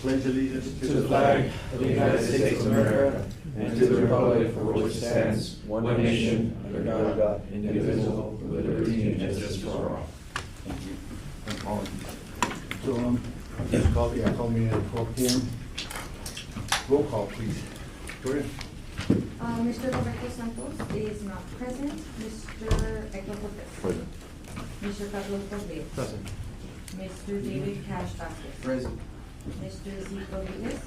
pledge allegiance to the flag of the United States of America and to the republic for which it stands, one nation, under God, indivisible, with liberty and justice for all. Thank you. So, just call me at 12 p.m. Roll call, please. Victoria? Mr. Roberto Santos is not present. Mr. Hector Cortez. Present. Mr. Carlos Rodriguez. Present. Mr. David Cash Vasquez. Present. Mr. Zeke Rodriguez,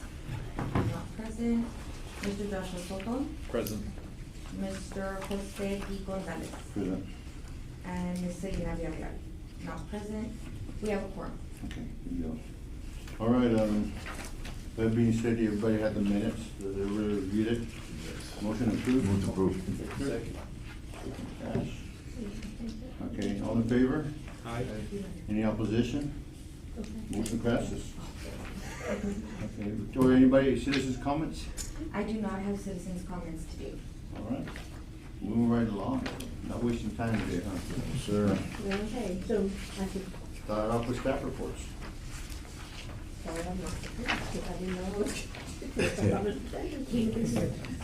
not present. Mr. Joshua Soto. Present. Mr. Jose P. Gonzalez. Present. And Ms. Selena Villarreal, not present. We have a quorum. Okay, good deal. All right, that being said, everybody had the minutes, everybody reviewed it? Motion approved? Move to approve. Second. Cash. Okay, all in favor? Aye. Any opposition? Motion passes. Okay, Victoria, anybody, citizens' comments? I do not have citizens' comments today. All right, moving right along, not wasting time today, huh? Sir. Okay, so I could, Start off with staff reports. sorry, I'm not, I didn't know I was.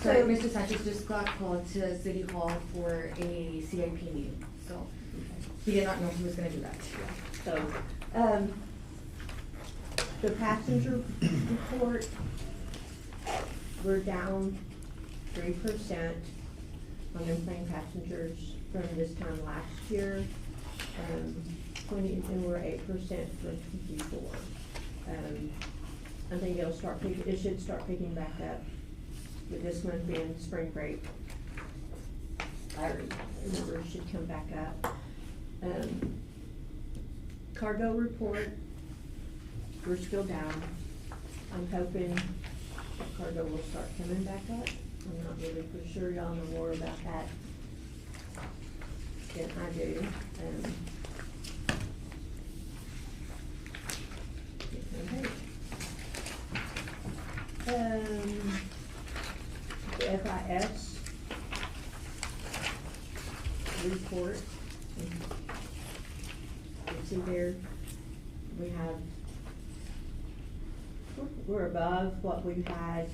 So Mr. Sanchez just got called to City Hall for a CIP meeting, so he did not know he was gonna do that. So, the passenger report, we're down 3% on in-plane passengers from this time last year. 20, and we're 8% for 24. I think it'll start picking, it should start picking back up with this month being spring break. Our numbers should come back up. Cargo report, we're still down. I'm hoping cargo will start coming back up. I'm not really for sure, y'all know more about that than I do. The FIS report. You see there, we have, we're above what we had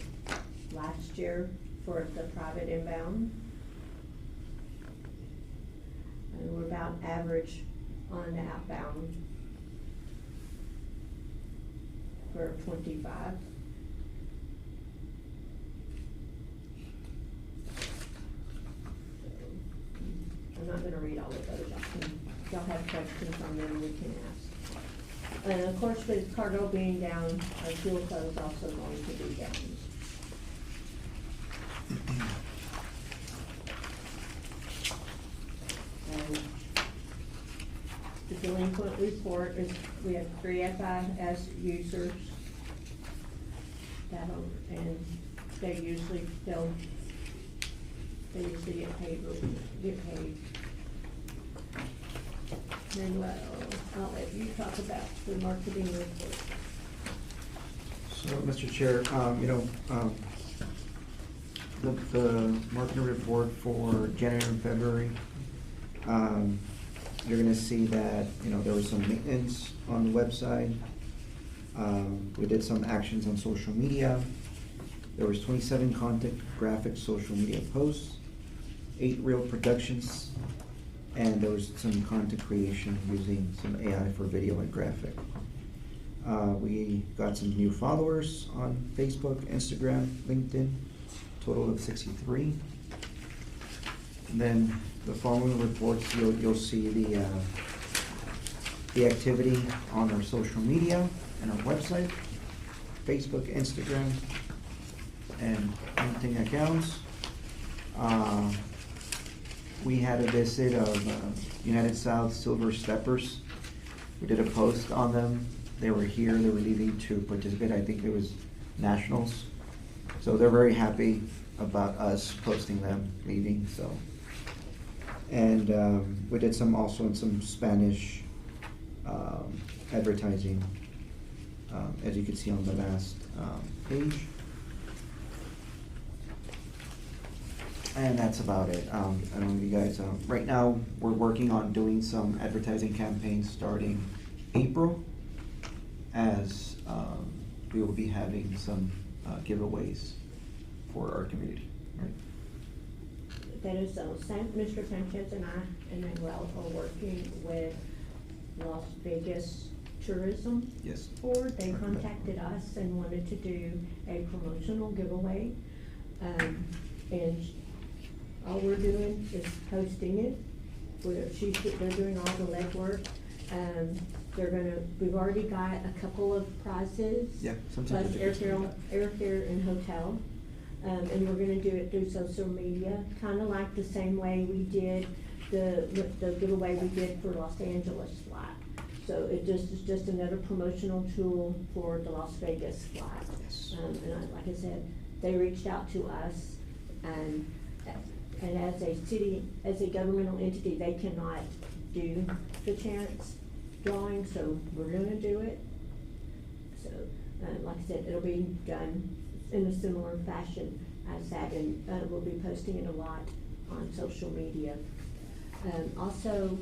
last year for the private inbound. And we're about average on the outbound for 25. I'm not gonna read all of those, if y'all have questions on them, we can ask. And of course, with cargo being down, our fuel flow is also going to be down. The delinquent report is, we have 3 FIS users. And they usually get paid. Then, well, I'll let you talk about the marketing report. So, Mr. Chair, the marketing report for January and February, you're gonna see that, there was some maintenance on the website. We did some actions on social media. There was 27 content graphic social media posts, 8 reel productions, and there was some content creation using some AI for video and graphic. We got some new followers on Facebook, Instagram, LinkedIn, total of 63. And then the following reports, you'll see the activity on our social media and our website, Facebook, Instagram, and LinkedIn accounts. We had a visit of United South Silver Steppers. We did a post on them. They were here, they were leaving to participate. I think it was nationals. So they're very happy about us posting them leaving, so. And we did some also in some Spanish advertising, as you can see on the last page. And that's about it. I don't know if you guys, right now, we're working on doing some advertising campaigns starting April as we will be having some giveaways for our community, right? That is, Mr. Sanchez and I and Manuel are working with Las Vegas Tourism Yes. Board. They contacted us and wanted to do a promotional giveaway. And all we're doing is posting it. They're doing all the legwork. We've already got a couple of prizes. Yeah, some Plus certificates. airfare and hotel. And we're gonna do it through social media, kinda like the same way we did the giveaway we did for Los Angeles flight. So it's just another promotional tool for the Las Vegas flight. Yes. Like I said, they reached out to us, and as a city, as a governmental entity, they cannot do the chance drawing, so we're gonna do it. So, like I said, it'll be done in a similar fashion as that, and we'll be posting it a lot on social media. Also,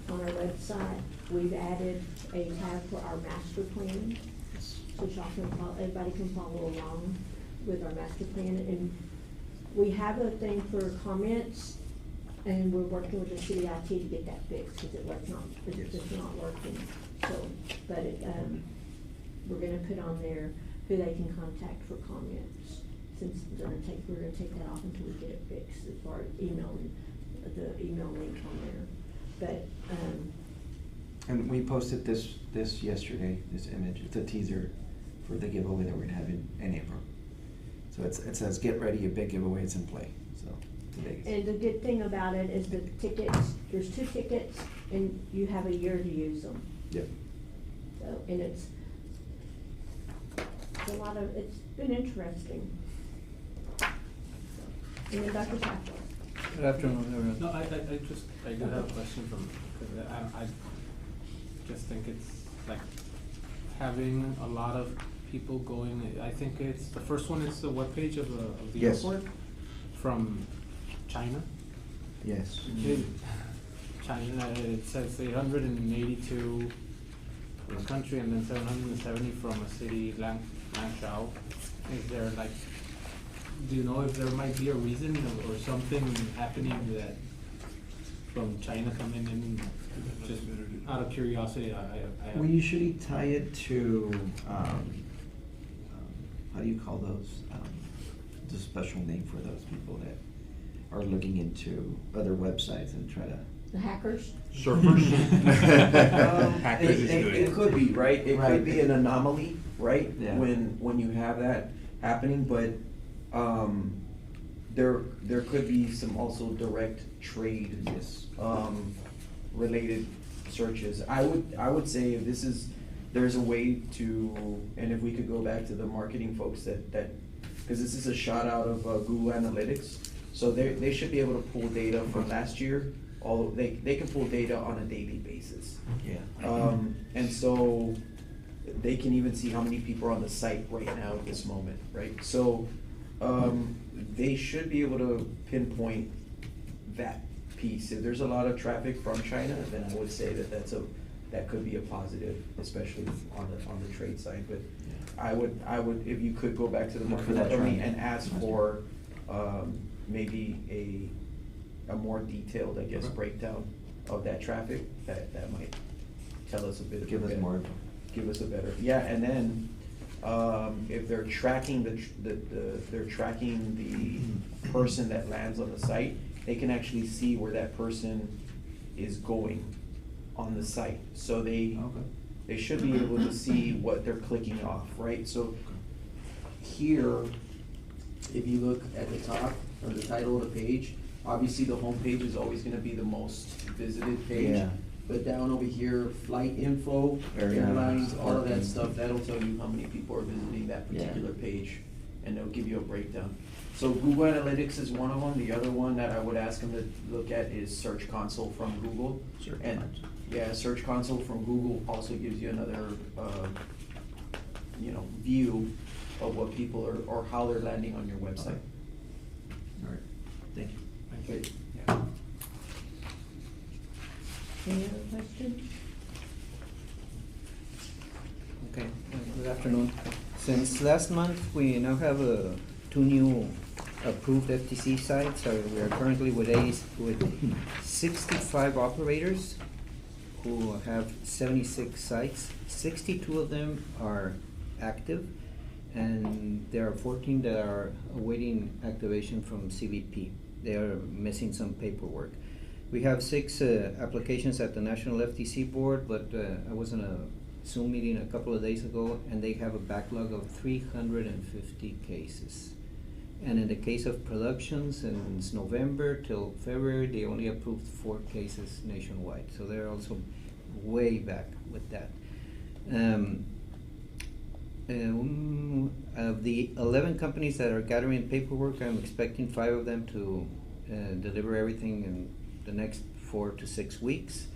on our website, we've added a tab for our master plan, so everybody can follow along with our master plan. And we have a thing for comments, and we're working with the city IT to get that fixed, because it's just not working. So, but we're gonna put on there who they can contact for comments, since we're gonna take that off until we get it fixed, as far as emailing, the email link on there. But, And we posted this yesterday, this image. It's a teaser for the giveaway that we're gonna have in April. So it says, "Get ready, a big giveaway is in play." So today. and the good thing about it is the tickets, there's 2 tickets, and you have a year to use them. Yep. So, and it's been interesting. So, and then Dr. Sackler. Good afternoon, everyone. No, I do have a question cause I just think it's like having a lot of people going, I think it's, the first one is the webpage of the Yes. airport from China. Yes. China, it says 882 from the country and then 770 from a city, Langzhou. Is there like, do you know if there might be a reason or something happening that from China coming in, just out of curiosity, I We usually tie it to, how do you call those? There's a special name for those people that are looking into other websites and try to. The hackers? Hackers is good. It could be, right? It Right. could be an anomaly, right? Yeah. When you have that happening, but, there could be some also direct trade, Yes. related searches. I would say if there's a way to, and if we could go back to the marketing folks that, cause this is a shout out of Google Analytics. So they should be able to pull data from last year, they can pull data on a daily basis. Yeah. And so they can even see how many people are on the site right now at this moment, right? So, they should be able to pinpoint that piece. If there's a lot of traffic from China, then I would say that could be a positive, especially on the trade side. But I would, if you could go back to the Look for marketing that company trend. and ask for, maybe a more detailed, I guess, Okay. breakdown of that traffic, that might tell us a bit. Give us more. Give us a better, yeah, and then, if they're tracking they're tracking the person that lands on the site, they can actually see where that person is going on the site. So they should be able to see what they're clicking off, right? So here, if you look at the top, or the title of the page, obviously the home page is always gonna be the most visited page. Yeah. But down over here, flight info, airlines, all of that parking. stuff, that'll tell you how many people are visiting that Yeah. particular page, and it'll give you a breakdown. So Google Analytics is one of them. The other one that I would ask them to look at is Search Console from Google. Search And, Console. yeah, Search Console from Google also gives you another, view of what people are, or how they're landing on your website. All right, thank you. But, Any other questions? Okay, good afternoon. Since last month, we now have two new approved FTC sites. We are currently with 65 operators who have 76 sites. 62 of them are active, and there are 14 that are awaiting activation from CBP. They are missing some paperwork. We have 6 applications at the National FTC Board, but I was in a Zoom meeting a couple of days ago, and they have a backlog of 350 cases. And in the case of productions, since November till February, they only approved 4 cases nationwide. So they're also way back with that. Of the 11 companies that are gathering paperwork, I'm expecting 5 of them to deliver everything in the next 4 to 6 weeks.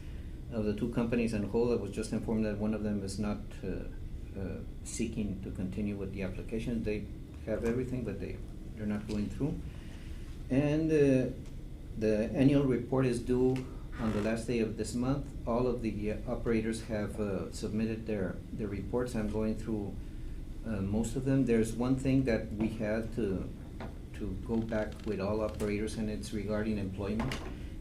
Of the 2 companies on hold, I was just informed that one of them is not seeking to continue with the application. They have everything, but they're not going through. And the annual report is due on the last day of this month. All of the operators have submitted their reports. I'm going through most of them. There's one thing that we had to go back with all operators, and it's regarding employment,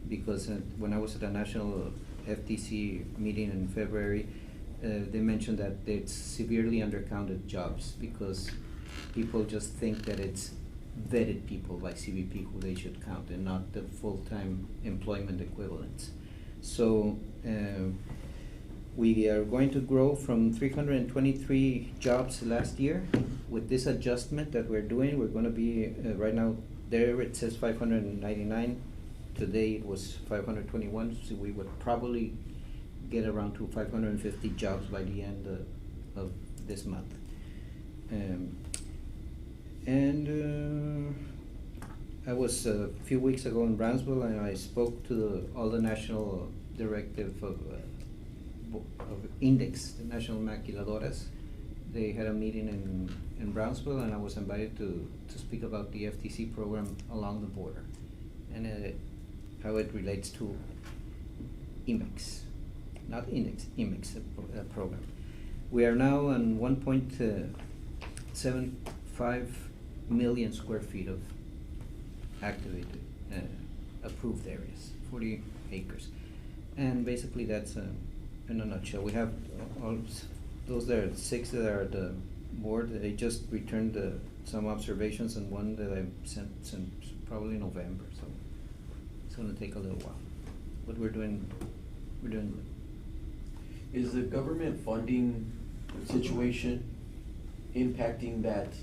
because when I was at a national FTC meeting in February, they mentioned that it's severely undercounted jobs because people just think that it's vetted people by CBP who they should count and not the full-time employment equivalents. So we are going to grow from 323 jobs last year. With this adjustment that we're doing, we're going to be, right now, there it says 599. Today it was 521, so we would probably get around to 550 jobs by the end of this month. I was a few weeks ago in Brownsville, and I spoke to all the national directive of Index, the National Maquiladoras. They had a meeting in Brownsville, and I was invited to speak about the FTC program along the border and how it relates to IMEX, not Index, IMEX program. We are now on 1.75 million square feet of activated, approved areas, 40 acres. And basically that's in a nutshell. We have all those there, 6 that are at the board. They just returned some observations, and one that I sent since probably November, so it's gonna take a little while. But we're doing good. Is the government funding situation impacting that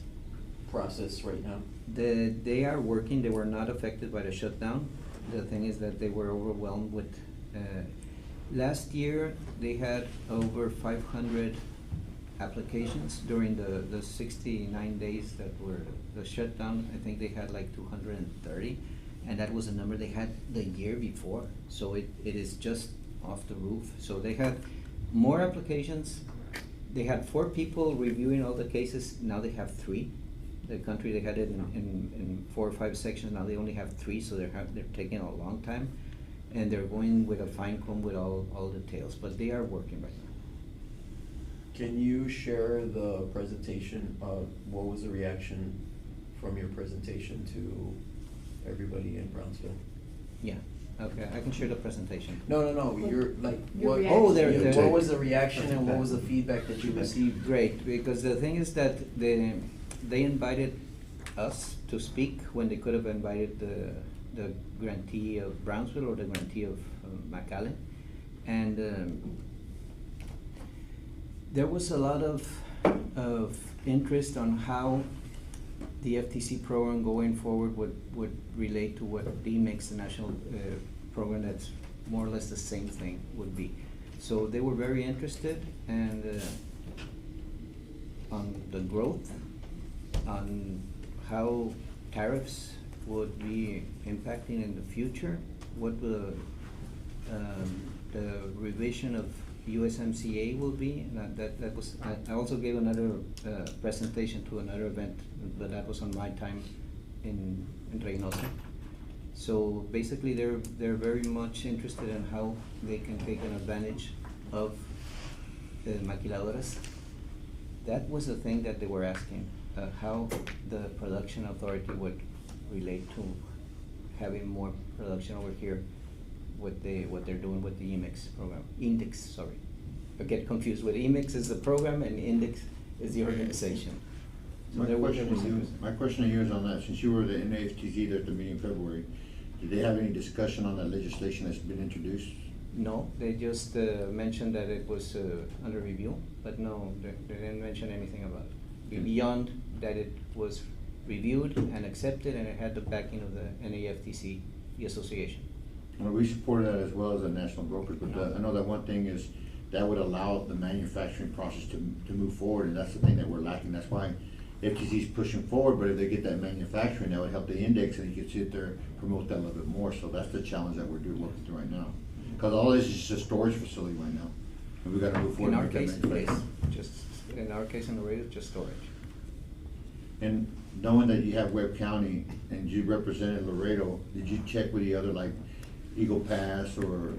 process right now? They are working. They were not affected by the shutdown. The thing is that they were overwhelmed with, last year they had over 500 applications during the 69 days that were the shutdown. I think they had like 230, and that was a number they had the year before. So it is just off the roof. So they had more applications. They had 4 people reviewing all the cases. Now they have 3. The country, they had it in 4 or 5 sections. Now they only have 3, so they're taking a long time, and they're going with a fine comb with all details. But they are working right now. Can you share the presentation? What was the reaction from your presentation to everybody in Brownsville? Yeah. Okay, I can share the presentation. No. You're like, Your what? reaction. Oh, there- Yeah, there- what was the reaction and what was the feedback that you received? Great, because the thing is that they invited us to speak when they could have invited the grantee of Brownsville or the grantee of McAllen. And there was a lot of interest on how the FTC program going forward would relate to what DMEX, the national program that's more or less the same thing, would be. So they were very interested, and on the growth, on how tariffs would be impacting in the future, what the revision of USMCA will be. And that was, I also gave another presentation to another event, but that was on my time in Reynosa. So basically they're very much interested in how they can take an advantage of the maquiladoras That was the thing that they were asking, how the production authority would relate to having more production over here, what they're doing with the IMEX program, Index, sorry. I get confused with IMEX is the program and Index is the organization. So My there was- my question to you is on that, since you were the NAFTZ there at the meeting in February, did they have any discussion on that legislation that's been introduced? No, they just mentioned that it was under review, but no, they didn't mention anything about it. Beyond that it was reviewed and accepted and it had the backing of the NAFTC, the association. Well, we supported that as well as the national brokers, but I know that one thing is that would allow the manufacturing process to move forward, and that's the thing that we're lacking. That's why FTC is pushing forward, but if they get that manufacturing, that would help the index, and you could sit there, promote that a little bit more. So that's the challenge that we're working through right now. Because all this is just a storage facility right now, and we gotta move forward. In our and make case, that yes, manufacturing. just, in our case in the radio, just storage. And knowing that you have Webb County and you represented Laredo, did you check with the other, like Eagle Pass or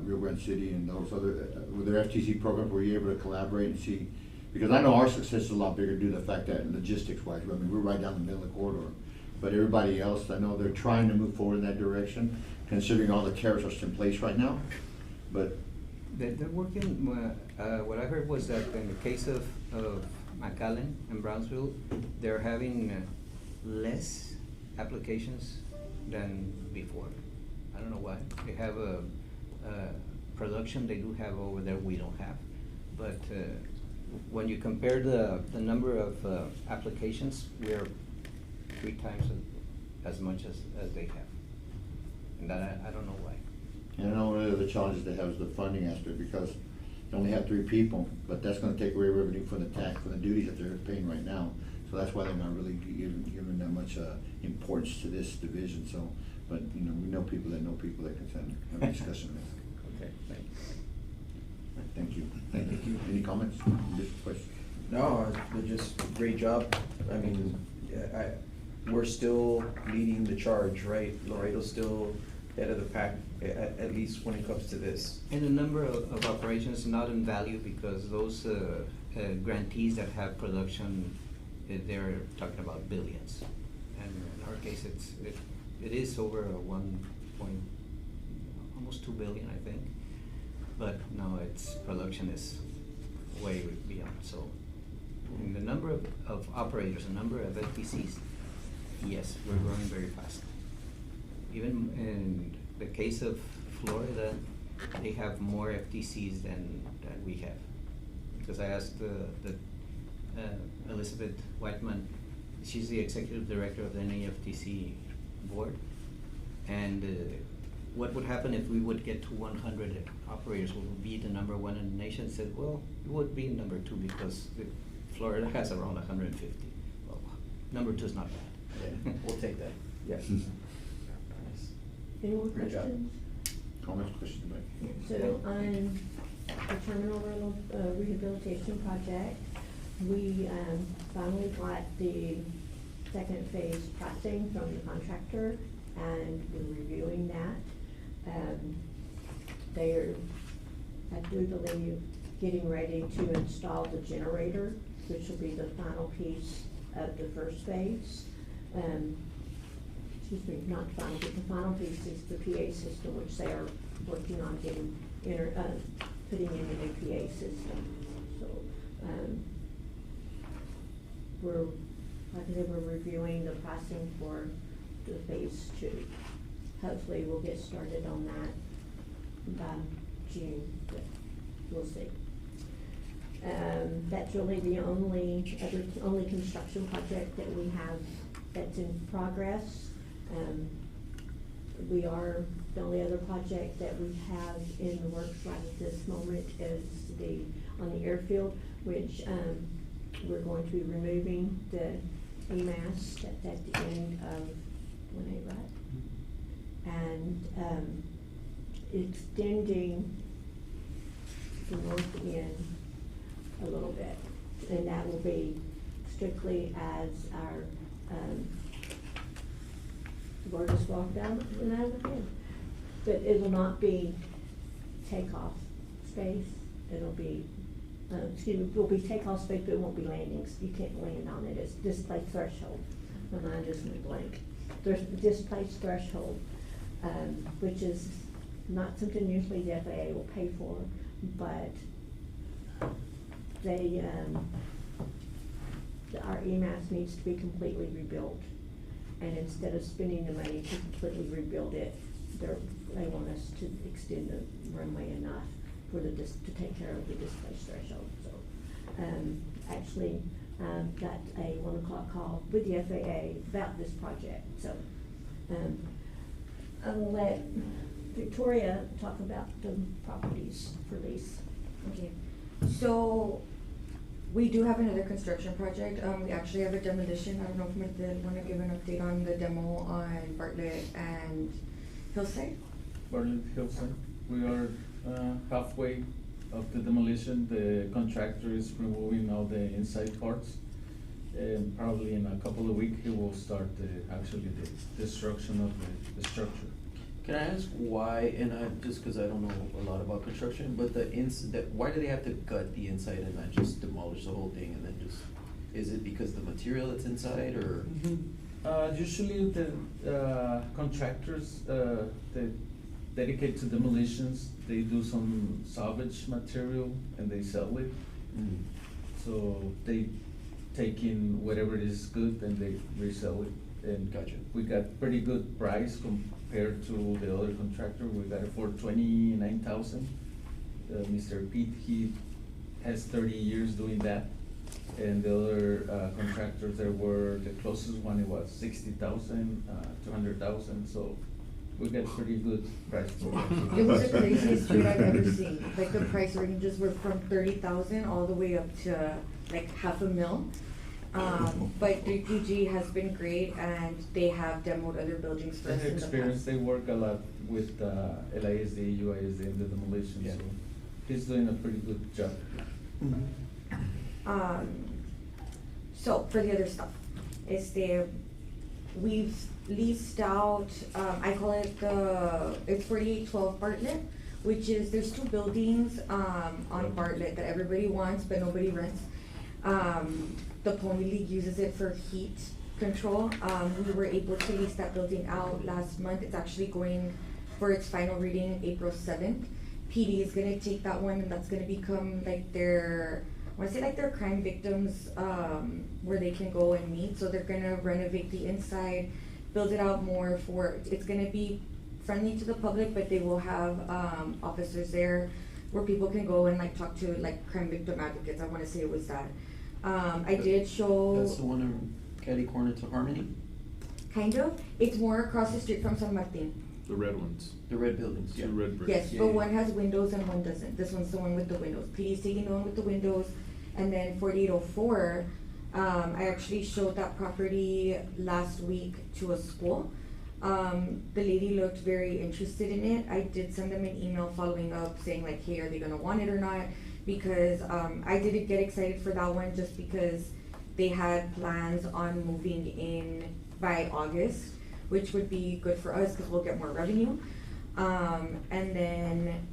Rio Grande City and those other, with their FTC programs, were you able to collaborate and see? Because I know our success is a lot bigger due to the fact that logistics wise, I mean, we're right down the middle of the corridor. But everybody else, I know they're trying to move forward in that direction, considering all the tariffs that's in place right now. But They're working, what I heard was that in the case of McAllen and Brownsville, they're having less applications than before. I don't know why. They have a production they do have over there we don't have. But when you compare the number of applications, we're 3 times as much as they have. And that I don't know why. and I know one of the challenges they have is the funding aspect, because they only have 3 people, but that's gonna take away revenue from the tax, from the duties that they're paying right now. So that's why they're not really giving that much importance to this division, so, but, you know, we know people that can have a discussion with. Okay, thank you. Thank you. Thank you. Any comments? Just questions? No, just great job. I mean, we're still leading the charge, right? Laredo's still head of the pack, at least when it comes to this. And the number of operations not in value, because those grantees that have production, they're talking about billions. And in our case, it is over almost 2 billion, I think. But no, its production is way beyond. So in the number of operators, the number of FTCs, yes, we're growing very fast. Even in the case of Florida, they have more FTCs than we have. Because I asked Elizabeth Whiteman, she's the executive director of the NAFTC board, and what would happen if we would get to 100 operators? Would we be the number 1 in the nation? Said, well, it would be number 2 because Florida has around 150. Well, number 2 is not bad. Yeah, we'll take that. Yeah. Nice. Any more Good job. questions? Comments, questions, Mike? So on the terminal rehabilitation project, we finally got the second phase pricing from the contractor, and we're reviewing that. They're, I do believe, getting ready to install the generator, which will be the final piece of the first phase. Excuse me, not the final, but the final piece is the PA system, which they are working on getting, putting in a new PA system. So, like I said, we're reviewing the pricing for the phase 2. Hopefully we'll get started on that by June, but we'll see. That's really the only construction project that we have that's in progress. The only other project that we have in the works right at this moment is on the airfield, which we're going to be removing the EMAS that's at the end of 1A, right? And extending the north end a little bit. And that will be strictly as our, word just walked down and out of the head. But it will not be takeoff space. It'll be will be takeoff space, but it won't be landings. You can't land on it. It's displaced threshold. My mind just went blank. There's displaced threshold, which is not something usually the FAA will pay for, but our EMAS needs to be completely rebuilt. And instead of spending the money to completely rebuild it, they want us to extend the runway enough for to take care of the displaced threshold. So, actually, got a 1 o'clock call with the FAA about this project. So, I'll let Victoria talk about the properties for lease. Okay, so we do have another construction project. We actually have a demolition. I don't know if we want to give an update on the demo on Bartlett and Hillside. Bartlett Hillside. We are halfway of the demolition. The contractor is removing all the inside parts. And probably in a couple of weeks, he will start actually the destruction of the structure. Can I ask why, and just because I don't know a lot about construction, but why do they have to gut the inside and not just demolish the whole thing and then just, is it because the material that's inside or? Usually the contractors that dedicate to demolitions, they do some salvage material and they sell it. Mm. So they take in whatever is good and they resell it. And Gotcha. we got pretty good price compared to the other contractor. We got it for $29,000. Mr. Pete, he has 30 years doing that. And the other contractors that were, the closest one, it was 60,000, 200,000. So we got pretty good price for that. It was the craziest street I've ever seen. Like the price ranges were from 30,000 all the way up to like $500,000. But 3PG has been great and they have demoed other buildings for They us have in the experience, past. they work a lot with LISD, UISD in the demolition, Yeah. so he's doing a pretty good job. So for the other stuff, we've leased out, I call it it's 4812 Bartlett, which is, there's 2 buildings, on Bartlett that everybody wants, but nobody rents. The Pony League uses it for heat control. We were able to lease that building out last month. It's actually going for its final reading April 7th. PD is gonna take that one and that's gonna become like their crime victims, where they can go and meet. So they're gonna renovate the inside, build it out more it's gonna be friendly to the public, but they will have, officers there where people can go and like talk to like crime victim advocates. I wanna say it was that. I did show. That's the one in Caddy Corner to Harmony? Kind of. It's more across the street from San Martin. The red ones, The red buildings, yeah. 2 red bricks. Yes, Yeah, but yeah. one has windows and one doesn't. This one's the one with the windows. PD's taking the one with the windows. And then 4804, I actually showed that property last week to a school. The lady looked very interested in it. I did send them an email following up saying like, hey, are they gonna want it or not? Because I didn't get excited for that one just because they had plans on moving in by August, which would be good for us because we'll get more revenue. And then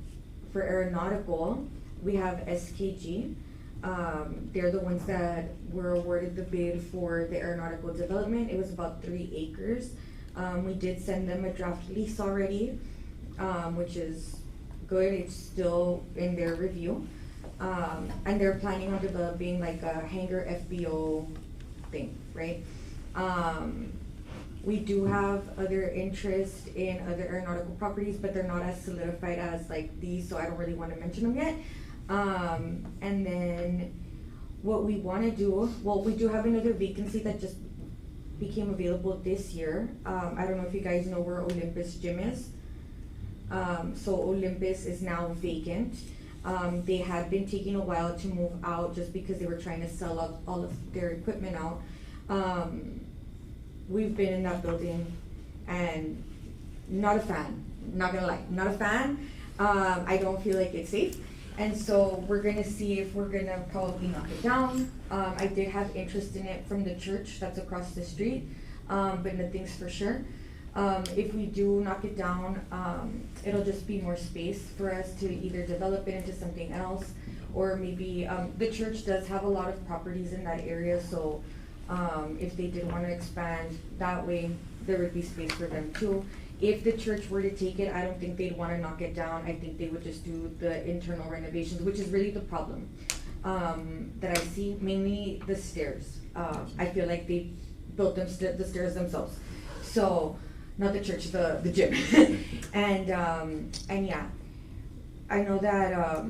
for aeronautical, we have SKG. They're the ones that were awarded the bid for the aeronautical development. It was about 3 acres. We did send them a draft lease already, which is good. It's still in their review. And they're planning on developing like a hangar FBO thing, right? We do have other interest in other aeronautical properties, but they're not as solidified as like these, so I don't really wanna mention them yet. And then what we wanna do, well, we do have another vacancy that just became available this year. I don't know if you guys know where Olympus Gym is. So Olympus is now vacant. They had been taking a while to move out just because they were trying to sell out all of their equipment out. We've been in that building and not a fan, not gonna lie, not a fan. I don't feel like it's safe. And so we're gonna see if we're gonna probably knock it down. I did have interest in it from the church that's across the street, but nothing's for sure. If we do knock it down, it'll just be more space for us to either develop it into something else or maybe, the church does have a lot of properties in that area, so, if they did wanna expand that way, there would be space for them too. If the church were to take it, I don't think they'd wanna knock it down, I think they would just do the internal renovations, which is really the problem. That I see, mainly the stairs, I feel like they built the stairs themselves. So, not the church, the gym. And yeah, I know that,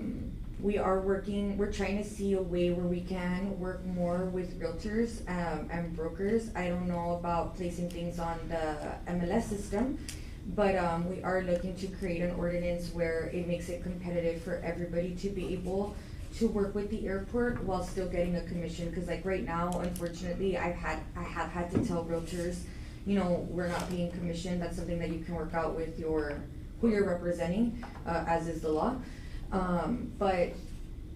we're trying to see a way where we can work more with realtors, and brokers. I don't know about placing things on the MLS system, but, we are looking to create an ordinance where it makes it competitive for everybody to be able to work with the airport while still getting a commission, cause like right now, unfortunately, I have had to tell realtors, you know, we're not paying commission, that's something that you can work out with who you're representing, as is the law. But,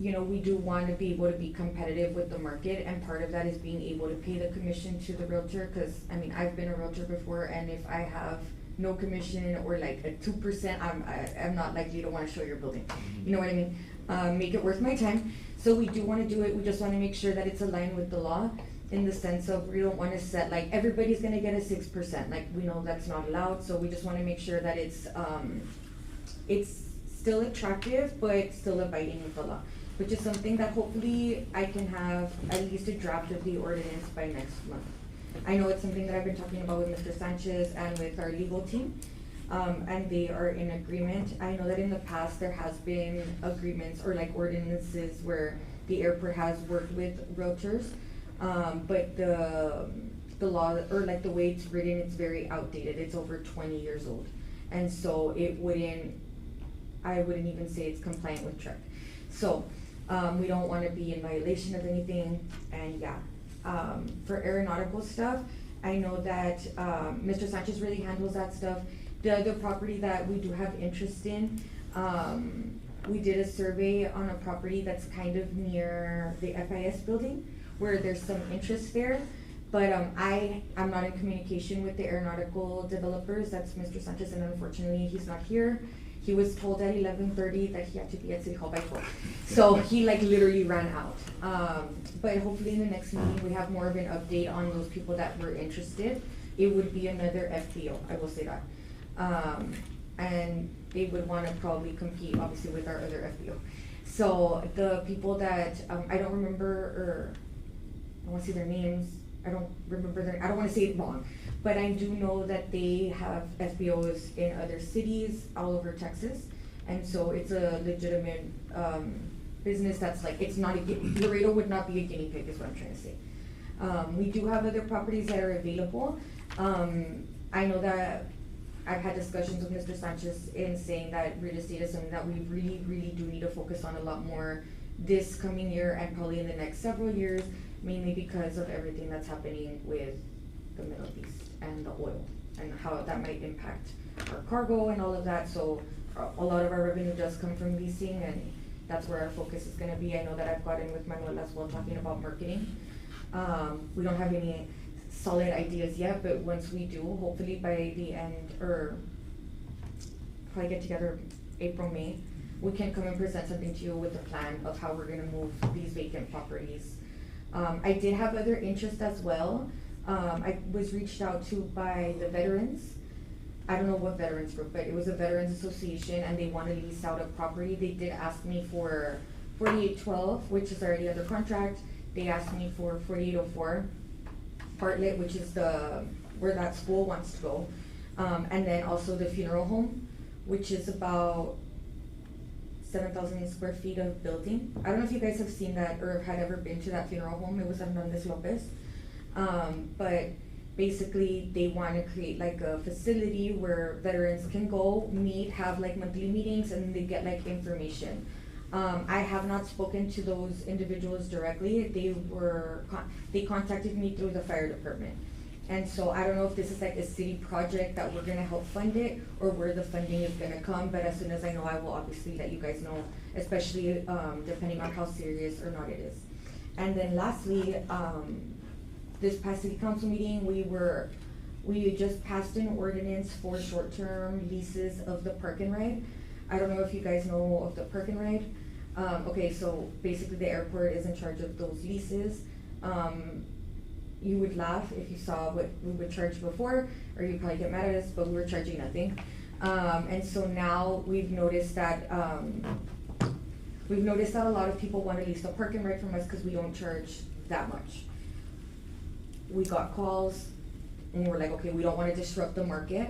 you know, we do want to be able to be competitive with the market, and part of that is being able to pay the commission to the realtor, cause, I mean, I've been a realtor before, and if I have no commission or like a 2%, I'm not likely to wanna show your building, you know what I mean? Make it worth my time, so we do wanna do it, we just wanna make sure that it's aligned with the law, in the sense of, we don't wanna set, like, everybody's gonna get a 6%, like, we know that's not allowed, so we just wanna make sure that it's still attractive, but still abiding with the law, which is something that hopefully I can have at least a draft of the ordinance by next month. I know it's something that I've been talking about with Mr. Sanchez and with our legal team, and they are in agreement. I know that in the past, there has been agreements or like ordinances where the airport has worked with realtors, but the law, or like the way it's written, it's very outdated, it's over 20 years old. And so I wouldn't even say it's compliant with TREC. So, we don't wanna be in violation of anything, and yeah. For aeronautical stuff, I know that, Mr. Sanchez really handles that stuff. The other property that we do have interest in, we did a survey on a property that's kind of near the FIS building, where there's some interest there. But, I'm not in communication with the aeronautical developers, that's Mr. Sanchez, and unfortunately, he's not here. He was told at 11:30 that he had to be at City Hall by 12. So he like literally ran out. But hopefully in the next meeting, we have more of an update on those people that were interested. It would be another FBO, I will say that. And they would wanna probably compete obviously with our other FBO. So the people that, I don't remember, or I wanna see their names, I don't wanna say it wrong, but I do know that they have FBOs in other cities all over Texas. And so it's a legitimate, business that's like, it's not Laredo would not be a guinea pig is what I'm trying to say. We do have other properties that are available. I know that I've had discussions with Mr. Sanchez in saying that real estate is something that we really, really do need to focus on a lot more this coming year and probably in the next several years, mainly because of everything that's happening with the Middle East and the oil and how that might impact our cargo and all of that. So a lot of our revenue does come from leasing, and that's where our focus is gonna be. I know that I've gotten with Manuel as well talking about marketing. We don't have any solid ideas yet, but once we do, hopefully by the end, or probably get together April, May, we can come and present something to you with a plan of how we're gonna move these vacant properties. I did have other interest as well. I was reached out to by the veterans. I don't know what veterans group, but it was a veterans association, and they want to lease out a property. They did ask me for 4812, which is already under contract. They asked me for 4804, Bartlett, which is where that school wants to go. And then also the funeral home, which is about 7,000 square feet of building. I don't know if you guys have seen that or had ever been to that funeral home. It was on Hernandez Lopez. But basically they want to create like a facility where veterans can go meet, have like monthly meetings, and they get like information. I have not spoken to those individuals directly. They contacted me through the fire department. And so I don't know if this is like a city project that we're gonna help fund it, or where the funding is gonna come, but as soon as I know, I will obviously let you guys know, especially depending on how serious or not it is. And then lastly, this past city council meeting, we just passed an ordinance for short-term leases of the Park and Ride. I don't know if you guys know of the Park and Ride. Okay, so basically the airport is in charge of those leases. You would laugh if you saw what we would charge before, or you'd probably get mad at us, but we were charging nothing. And so now we've noticed that a lot of people want to lease the park and ride from us because we don't charge that much. We got calls and we're like, okay, we don't want to disrupt the market.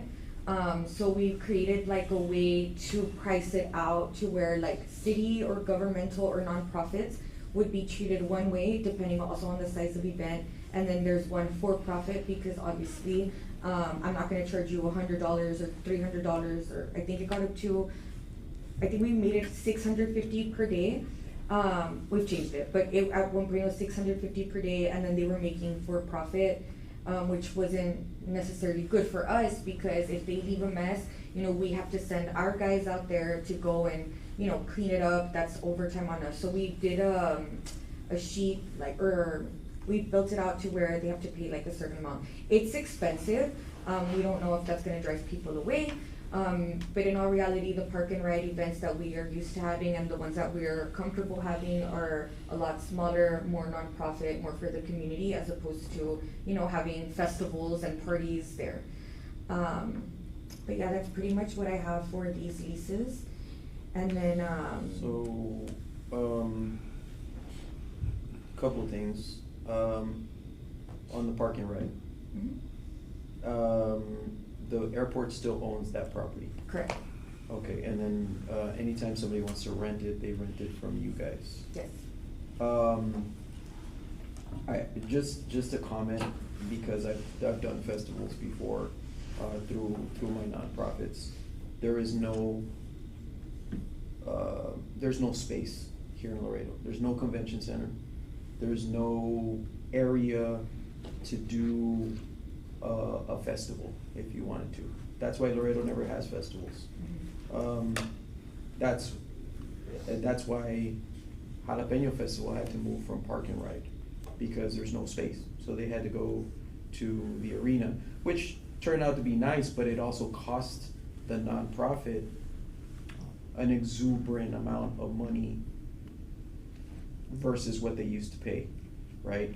So we created like a way to price it out to where like city or governmental or nonprofits would be treated one way, depending also on the size of the event. And then there's one for profit, because obviously, I'm not gonna charge you $100 or $300, or I think it got up to, I think we made it $650 per day. We've changed it, but at one point it was $650 per day, and then they were making for profit, which wasn't necessarily good for us, because if they leave a mess, you know, we have to send our guys out there to go and, you know, clean it up. That's overtime on us. So we did a sheet, like, or we built it out to where they have to pay like a certain amount. It's expensive. We don't know if that's gonna drive people away. But in all reality, the park and ride events that we are used to having and the ones that we're comfortable having are a lot smaller, more nonprofit, more for the community, as opposed to, you know, having festivals and parties there. But yeah, that's pretty much what I have for these leases. And then, Couple of things, on the park and ride. mhm, The airport still owns that property. correct, Okay, and then, anytime somebody wants to rent it, they rent it from you guys. yes. Just a comment, because I've done festivals before, through my nonprofits. There's no space here in Laredo. There's no convention center. There's no area to do a festival if you wanted to. That's why Laredo never has festivals. That's why Jalapeno Festival had to move from Park and Ride, because there's no space. So they had to go to the arena, which turned out to be nice, but it also cost the nonprofit an exuberant amount of money versus what they used to pay, right?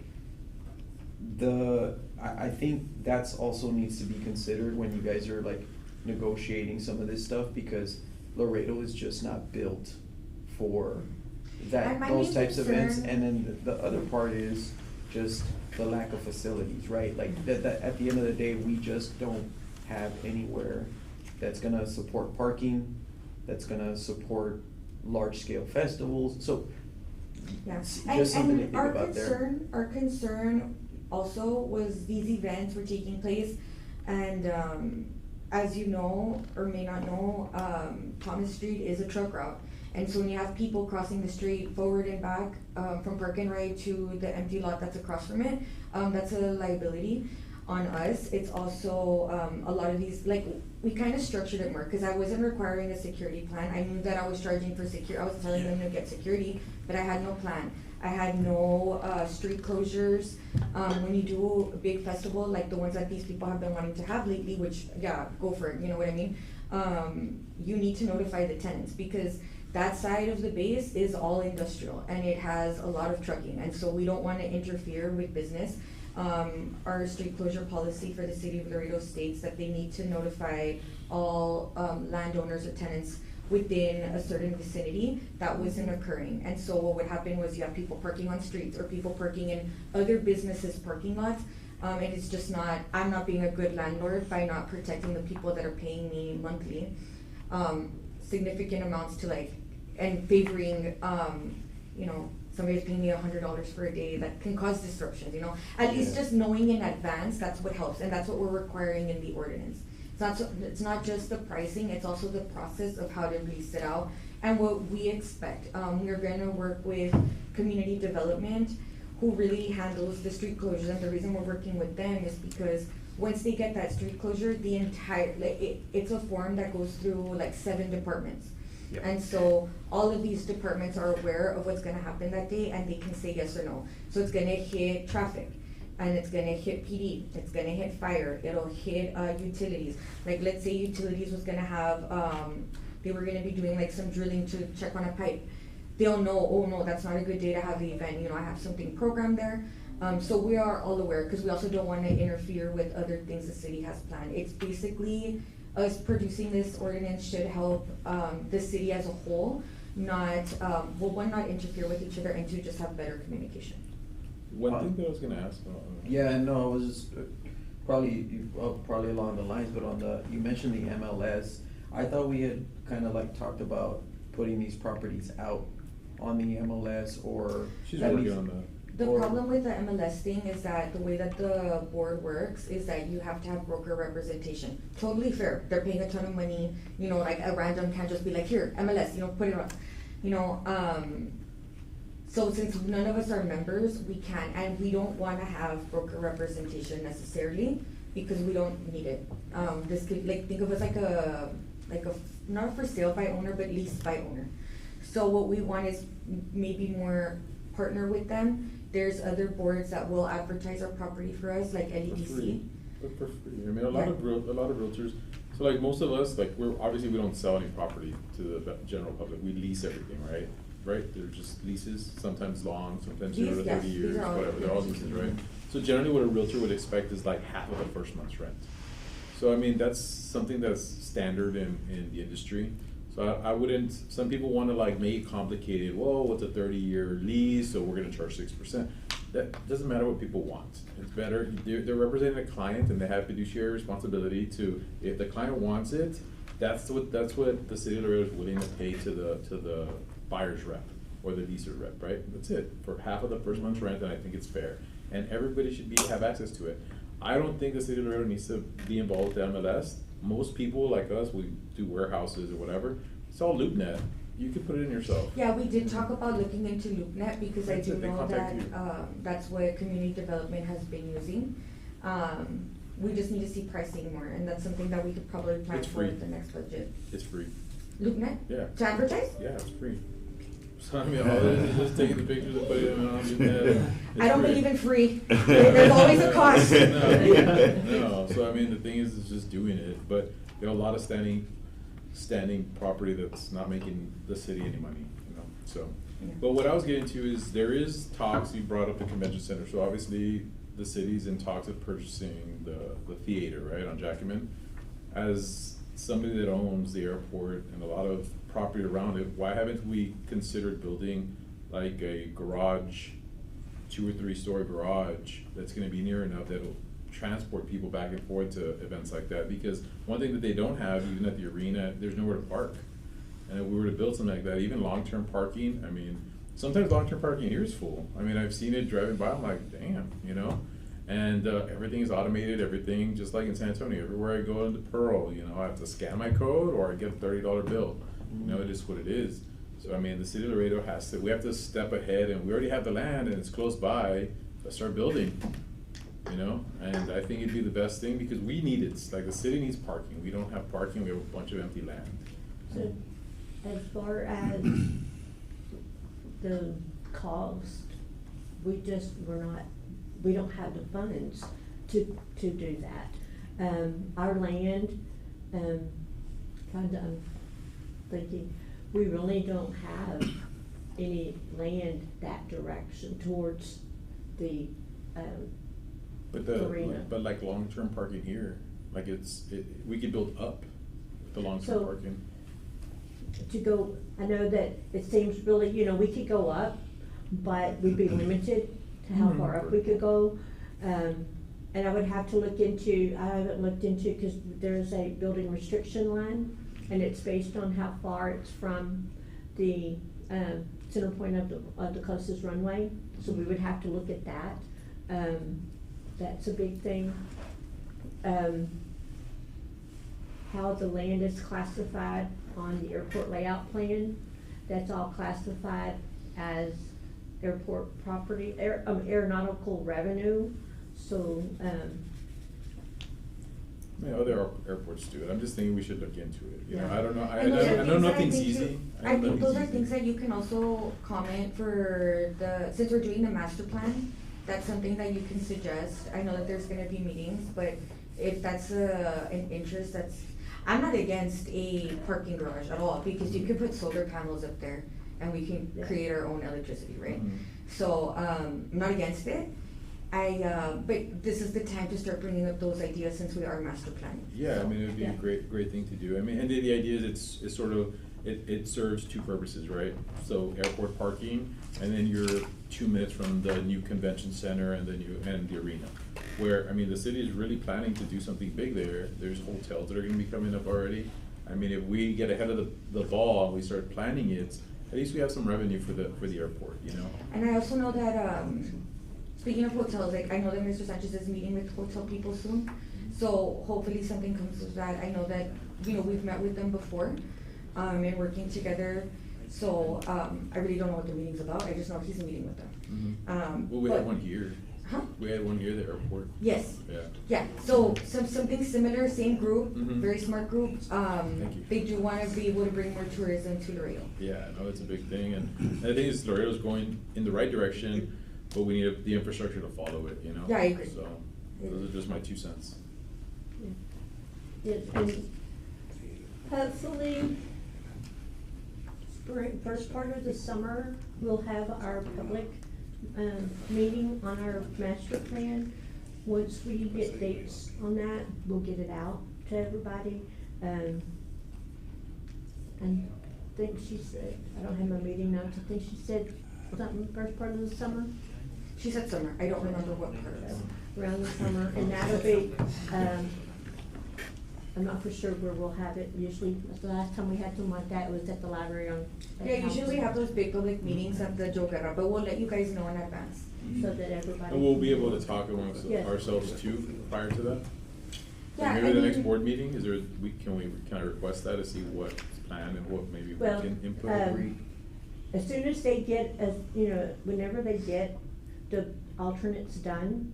I think that's also needs to be considered when you guys are like negotiating some of this stuff, because Laredo is just not built for that, And my those main types of events. concern- And then the other part is just the lack of facilities, right? Like that at the end of the day, we just don't have anywhere that's gonna support parking, that's gonna support large-scale festivals, so Yeah, it's and, just something to and think our about there. our concern also was these events were taking place, and, as you know, or may not know, Thomas Street is a truck route. And so when you have people crossing the street forward and back, from Park and Ride to the empty lot that's across from it, that's a liability on us. It's also, a lot of these, like, we kind of structured it more, cause I wasn't requiring a security plan. I knew that I was charging for I was telling them to get security, but I had no plan. I had no, street closures. When you do a big festival, like the ones that these people have been wanting to have lately, which, yeah, go for it, you know what I mean? You need to notify the tenants, because that side of the base is all industrial, and it has a lot of trucking, and so we don't wanna interfere with business. Our street closure policy for the city of Laredo states that they need to notify all, landowners or tenants within a certain vicinity. That wasn't occurring, and so what would happen was you have people parking on streets, or people parking in other businesses' parking lots. And it's just not, I'm not being a good landlord by not protecting the people that are paying me monthly, significant amounts to like, and favoring, you know, somebody's paying me $100 for a day, that can cause disruptions, you know? At least Yeah. just knowing in advance, that's what helps, and that's what we're requiring in the ordinance. It's not just the pricing, it's also the process of how to release it out and what we expect. We're gonna work with community development, who really handles the street closures, and the reason we're working with them is because once they get that street closure, the entire, like, it's a form that goes through like 7 departments. Yep. And so all of these departments are aware of what's gonna happen that day, and they can say yes or no. So it's gonna hit traffic, and it's gonna hit PD, it's gonna hit fire, it'll hit, utilities. Like, let's say utilities was gonna have, they were gonna be doing like some drilling to check on a pipe. they'll know, oh no, that's not a good day to have the event, you know, I have something programmed there. So we are all aware, because we also don't want to interfere with other things the city has planned. It's basically, us producing this ordinance should help, the city as a whole, not, well, one, not interfere with each other, and two, just have better communication. One thing that I was gonna ask. Yeah, no, it was probably along the lines, but you mentioned the MLS. I thought we had kind of like talked about putting these properties out on the MLS, or. She's at working least- on that. The Or- problem with the MLS thing is that the way that the board works is that you have to have broker representation. Totally fair, they're paying a ton of money, you know, like a random can't just be like, here, MLS, you know, put it on. You know, so since none of us are members, we can't, and we don't wanna have broker representation necessarily, because we don't need it. This could, like, think of us like a, not for sale by owner, but leased by owner. So what we want is maybe more partner with them. There's other boards that will advertise our property for us, like For free. LEDC. But for free. I mean, a lot of realtors, so like most of us, like obviously we don't sell any property to the general public, we lease everything, right? Right, they're just leases, sometimes long, sometimes 0 to These, yes, 30 these years, are all whatever, they're all leases, right? So generally what a realtor would expect is like half of the first month's rent. So I mean, that's something that's standard in the industry. So I wouldn't, some people wanna like make it complicated, whoa, what's a 30-year lease, so we're gonna charge 6%. That doesn't matter what people want. It's better, they're representing a client and they have fiduciary responsibility to, if the client wants it, that's what the city of Laredo is willing to pay to the buyer's rep or the leaser rep, right? That's it, for half of the first month's rent, and I think it's fair. And everybody should have access to it. I don't think the city of Laredo needs to be involved with the MLS. Most people like us, we do warehouses or whatever, it's all LoopNet. You can put it in yourself. Yeah, we did talk about looking into LoopNet, because I That's do it, they know contact that, you. that's what community development has been using. We just need to see pricing more, and that's something that we could probably plan It's for free. with the next budget. It's free. LoopNet? Yeah. To advertise? Yeah, it's free. So I mean, all it is just taking the pictures and putting them on LoopNet. I don't believe in free. There's always a cost. No, so I mean, the thing is just doing it, but there are a lot of standing property that's not making the city any money, you know, so. Yeah. But what I was getting to is, there is talks, you brought up the convention center, so obviously the city's in talks of purchasing the theater, right, on Jackman. As somebody that owns the airport and a lot of property around it, why haven't we considered building like a garage, 2 or 3 story garage that's gonna be near enough that'll transport people back and forth to events like that? Because one thing that they don't have, even at the arena, there's nowhere to park. And if we were to build something like that, even long-term parking, I mean, sometimes long-term parking here is full. I mean, I've seen it driving by, I'm like, damn, you know? And everything is automated, everything, just like in San Antonio, everywhere I go into Pearl, you know, I have to scan my code or I get a $30 bill. You know, it is what it is. So I mean, the city of Laredo we have to step ahead, and we already have the land and it's close by, let's start building. You know, and I think it'd be the best thing, because we need it, like the city needs parking, we don't have parking, we have a bunch of empty land. So, as far as the cost, we don't have the funds to do that. Our land, I'm thinking, we really don't have any land that direction towards the, But arena. but like long-term parking here, like we could build up the long-term So- parking. to go, I know that it seems really, we could go up, but we'd be limited to how far up we could go. And I would have to look into, I haven't looked into, cause there's a building restriction line, and it's based on how far it's from the, center point of the closest runway, so we would have to look at that. That's a big thing. How the land is classified on the airport layout plan, that's all classified as airport property, aeronautical revenue, so, I mean, other airports do it, I'm just thinking we should look into it, you know, Yeah. I don't know, And those are I know things that I nothing's think easy. I think nothing's those are easy. things that you can also comment for since we're doing the master plan, that's something that you can suggest. I know that there's gonna be meetings, but if that's an interest, I'm not against a parking garage at all, because you could put solar panels up there. and we can Yeah. create our own electricity, right? Mhm. So, I'm not against it. But this is the time to start bringing up those ideas since we are master planning. Yeah, I mean, it would be a Yeah. great thing to do. I mean, and the idea is it's sort of, it serves two purposes, right? So airport parking, and then you're 2 minutes from the new convention center and the arena. Where, I mean, the city is really planning to do something big there. There's hotels that are gonna be coming up already. I mean, if we get ahead of the ball and we start planning it, at least we have some revenue for the airport, you know? And I also know that, speaking of hotels, like, I know that Mr. Sanchez is meeting with hotel people soon, so hopefully something comes of that. I know that, we've met with them before, and working together, so, I really don't know what the meeting's about, I just know he's meeting with them. Well, we had but- one here. Huh? We had one here at the airport. Yes. Yeah. Yeah, so something similar, same group, Mhm. very smart group. Thank you. They do wanna be able to bring more tourism to Laredo. Yeah, no, it's a big thing, and I think it's Laredo's going in the right direction, but we need the infrastructure to follow it, you know? Yeah, I agree. So, those are just my 2 cents. Yes, and hopefully, first part of the summer, we'll have our public, meeting on our master plan. Once we get dates on that, we'll get it out to everybody. And I think she said, I don't have my meeting notes, I think she said something first part of the summer, She said summer, I don't remember what part of it. around the summer, and that'll be, I'm not for sure where we'll have it. Usually, the last time we had something like that was at the library on. Yeah, usually we have those big public meetings at the Joe Guerra, but we'll let you guys know in advance. So that everybody. And we'll be able to talk amongst Yes. ourselves too prior to that? Yeah, Maybe I the next mean- board meeting, can I request that to see what's planned and what maybe we Well, can input? As soon as they get, whenever they get the alternates done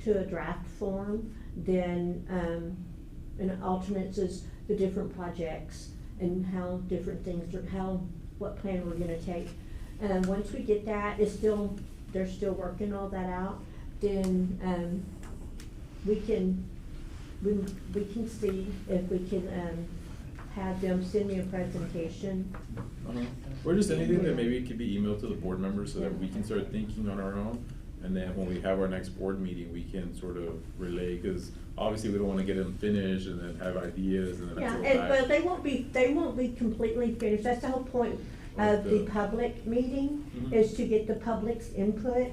to a draft form, then, and alternates is the different projects and how different things are, what plan we're gonna take. And once we get that, they're still working all that out, then, we can see if we can, have them send me a presentation. Uh-huh. Or just anything that maybe could be emailed to the board members so that we can start thinking on our own. And then when we have our next board meeting, we can sort of relay, because obviously we don't wanna get them finished and then have ideas and then Yeah, have to go and, back. well, they won't be completely finished, that's the whole point of the Okay. public meeting, Mhm. is to get the public's input.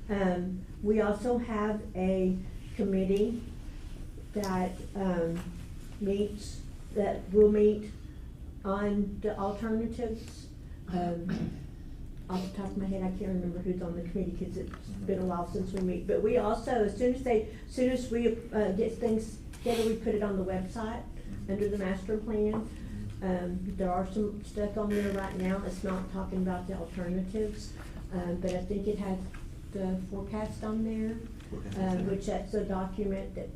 Mhm. We also have a committee that, will meet on the alternatives. Off the top of my head, I can't remember who's on the committee, cause it's been a while since we meet, but we also, as soon as we, get things together, we put it on the website under the master plan. There are some stuff on there right now that's not talking about the alternatives, but I think it has the forecast on there, which that's a document that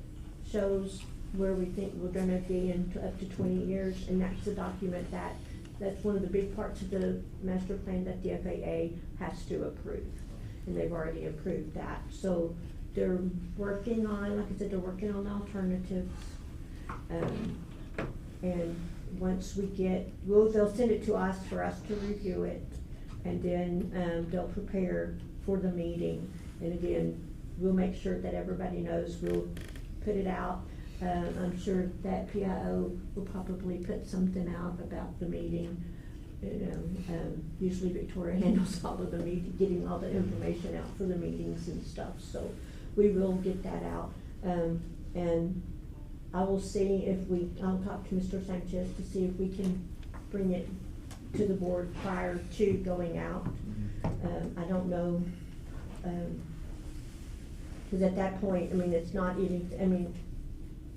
shows where we think we're gonna be in up to 20 years, and that's the document that's one of the big parts of the master plan that the FAA has to approve, and they've already approved that. So they're working on, like I said, they're working on alternatives. And once we get, they'll send it to us for us to review it, and then, they'll prepare for the meeting. And again, we'll make sure that everybody knows, we'll put it out. I'm sure that PIO will probably put something out about the meeting. Usually Victoria handles all of the meeting, getting all the information out for the meetings and stuff, so we will get that out. And I will see if I'll talk to Mr. Sanchez to see if we can bring it to the board prior to going out. I don't know, cause at that point,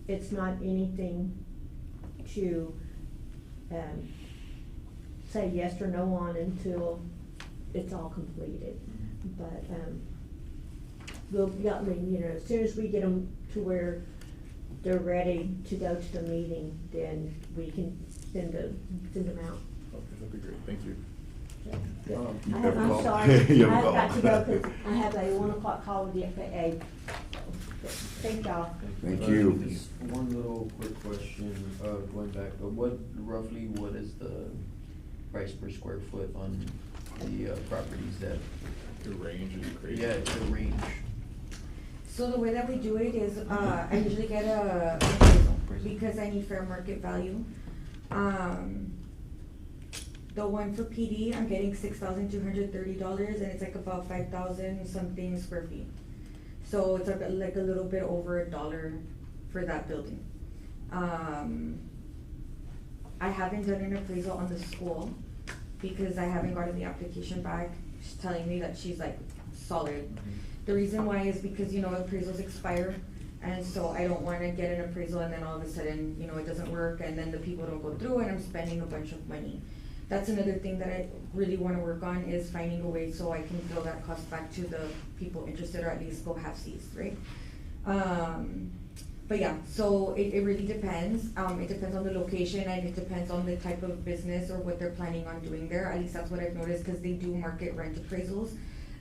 it's not anything to, say yes or no on until it's all completed. But, as soon as we get them to where they're ready to go to the meeting, then we can send them out. Okay, that'd be great, thank you. I'm sorry, I've got to go, cause I have a 1 o'clock call with the FAA. Thank y'all. Thank you. Just one little quick question, going back, what is the price per square foot on the properties that, The range is crazy. yeah, the range. So the way that we do it is, I usually get a appraisal, because I need fair market value. The one for PD, I'm getting $6,230, and it's like about 5,000 something square feet. So it's like a little bit over $1 for that building. I haven't done an appraisal on the school, because I haven't gotten the application back. She's telling me that she's like solid. The reason why is because, you know, appraisals expire, and so I don't wanna get an appraisal and then all of a sudden, you know, it doesn't work, and then the people don't go through, and I'm spending a bunch of money. That's another thing that I really wanna work on, is finding a way so I can throw that cost back to the people interested, or at least go half-seas, right? But yeah, so it really depends. It depends on the location, and it depends on the type of business or what they're planning on doing there. At least that's what I've noticed, cause they do market rent appraisals.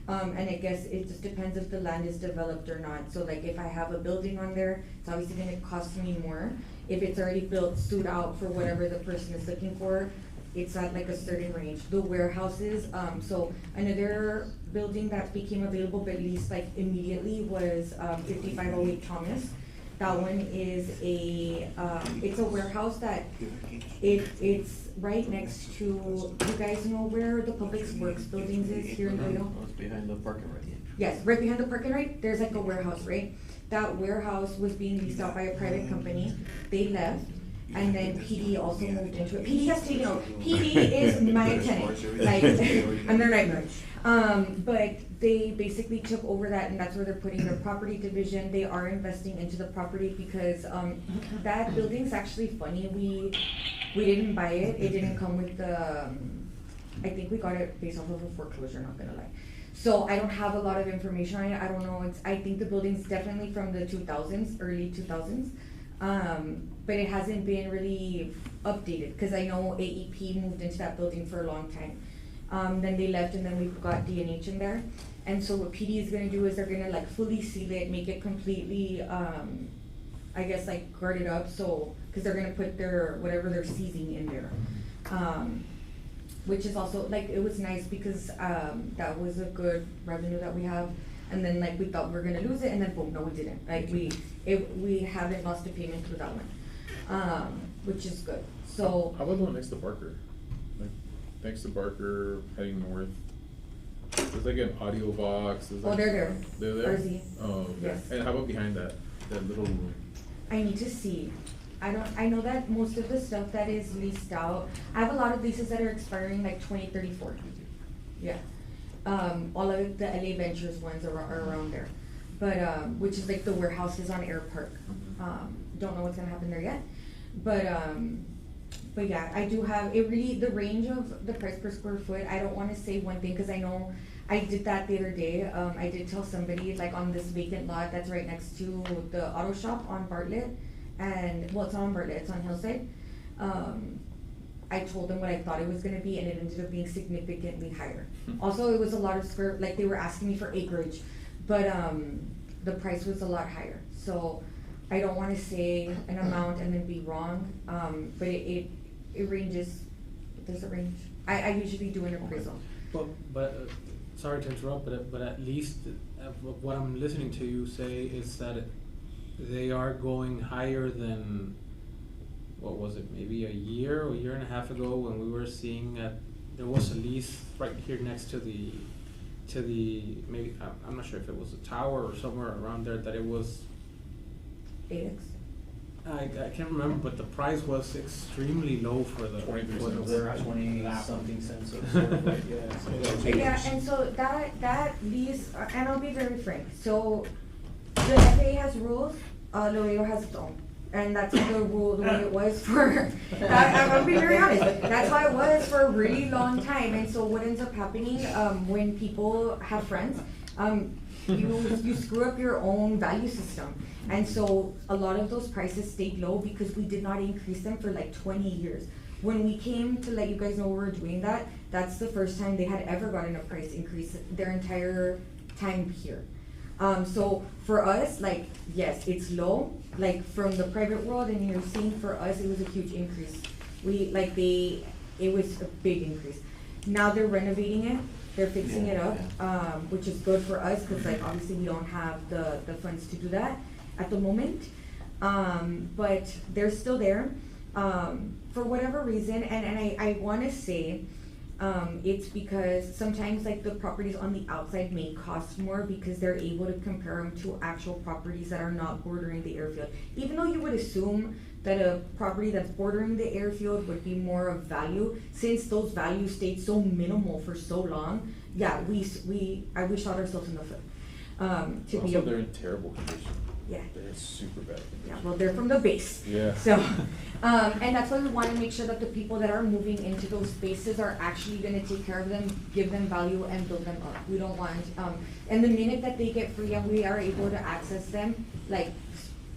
And I guess it just depends if the land is developed or not. So like if I have a building on there, it's obviously gonna cost me more. If it's already built, suit out for whatever the person is looking for, it's at like a certain range. The warehouses, so another building that became available but leased like immediately was 5508 Thomas. That one is it's a warehouse that it's right next to, you guys know where the Public Works buildings is here in Laredo? It's behind the parking lot. Yes, right behind the parking lot, there's like a warehouse, right? That warehouse was being leased out by a private company. They left, and then PD also moved into it. PD has taken over. PD is my tenant, like, I'm their nightmare. But they basically took over that, and that's where they're putting their property division. They are investing into the property because, that building's actually funny. We didn't buy it. It didn't come with the, I think we got it based off of a foreclosure, not gonna lie. So I don't have a lot of information on it. I don't know, I think the building's definitely from the 2000s, early 2000s. But it hasn't been really updated, cause I know AEP moved into that building for a long time. Then they left, and then we've got D&H in there. And so what PD is gonna do is they're gonna like fully seal it, make it completely, I guess like guarded up, so, cause they're gonna put their, whatever they're seizing in there. Which is also, like, it was nice because, that was a good revenue that we have. And then like we thought we were gonna lose it, and then boom, no we didn't. Like we haven't lost a payment through that one, which is good, so. How about the one next to Barker? Like, next to Barker, heading north, there's like an audio box. There's Oh, like- they're there. They're there? RZ. Oh, okay. Yes. And how about behind that little room? I need to see. I know that most of the stuff that is leased out, I have a lot of leases that are expiring like 2034. Yeah. All of the LA Ventures ones are around there. But, which is like the warehouses on Air Park. Don't know what's gonna happen there yet. But yeah, I do have, it really, the range of the price per square foot, I don't wanna say one thing, cause I know I did that the other day. I did tell somebody, like on this vacant lot that's right next to the auto shop on Bartlett, and, well, it's not on Bartlett, it's on Hillside. I told them what I thought it was gonna be, and it ended up being significantly higher. Also, it was a lot of square, like they were asking me for acreage, but, the price was a lot higher. So I don't wanna say an amount and then be wrong, but it ranges, there's a range. I usually do an appraisal. But sorry to interrupt, but at least what I'm listening to you say is that they are going higher than, what was it, maybe a year or a year and a half ago, when we were seeing that there was a lease right here next to the maybe, I'm not sure if it was a tower or somewhere around there, that it was, 8X. I can't remember, but the price was extremely low for the. 23 for the cents. warehouse. 20-something cents or so. Yeah, and so that lease, and I'll be very frank, so the FAA has rules, Laredo has its own. And that's the rule, the way it was for, I'm being very honest, that's how it was for a really long time. And so what ends up happening, when people have friends, you screw up your own value system. And so a lot of those prices stayed low because we did not increase them for like 20 years. When we came to let you guys know we were doing that, that's the first time they had ever gotten a price increase their entire time here. So for us, like, yes, it's low, like from the private world, and you're seeing for us, it was a huge increase. it was a big increase. Now they're renovating it, they're fixing it up, which is good for us, cause like obviously we don't have the funds to do that at the moment. But they're still there, for whatever reason, and I wanna say, it's because sometimes like the properties on the outside may cost more because they're able to compare them to actual properties that are not bordering the airfield. Even though you would assume that a property that's bordering the airfield would be more of value, since those values stayed so minimal for so long, yeah, we shot ourselves in the foot. To be Also, they're in terrible condition. Yeah. They're in super bad condition. Yeah, well, they're from the base. Yeah. So, and that's why we wanna make sure that the people that are moving into those spaces are actually gonna take care of them, give them value, and build them up. We don't want, and the minute that they get free and we are able to access them, like,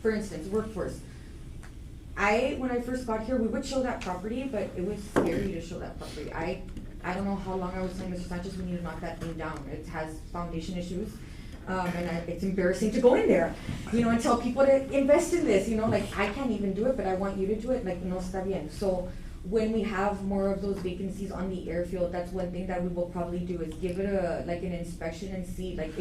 for instance, workforce. When I first got here, we would show that property, but it was scary to show that property. I don't know how long I was telling Mr. Sanchez, we need to knock that thing down. It has foundation issues. It's embarrassing to go in there, and tell people to invest in this, like, I can't even do it, but I want you to do it, like, no está bien. So when we have more of those vacancies on the airfield, that's one thing that we will probably do, is give it an inspection and see, like,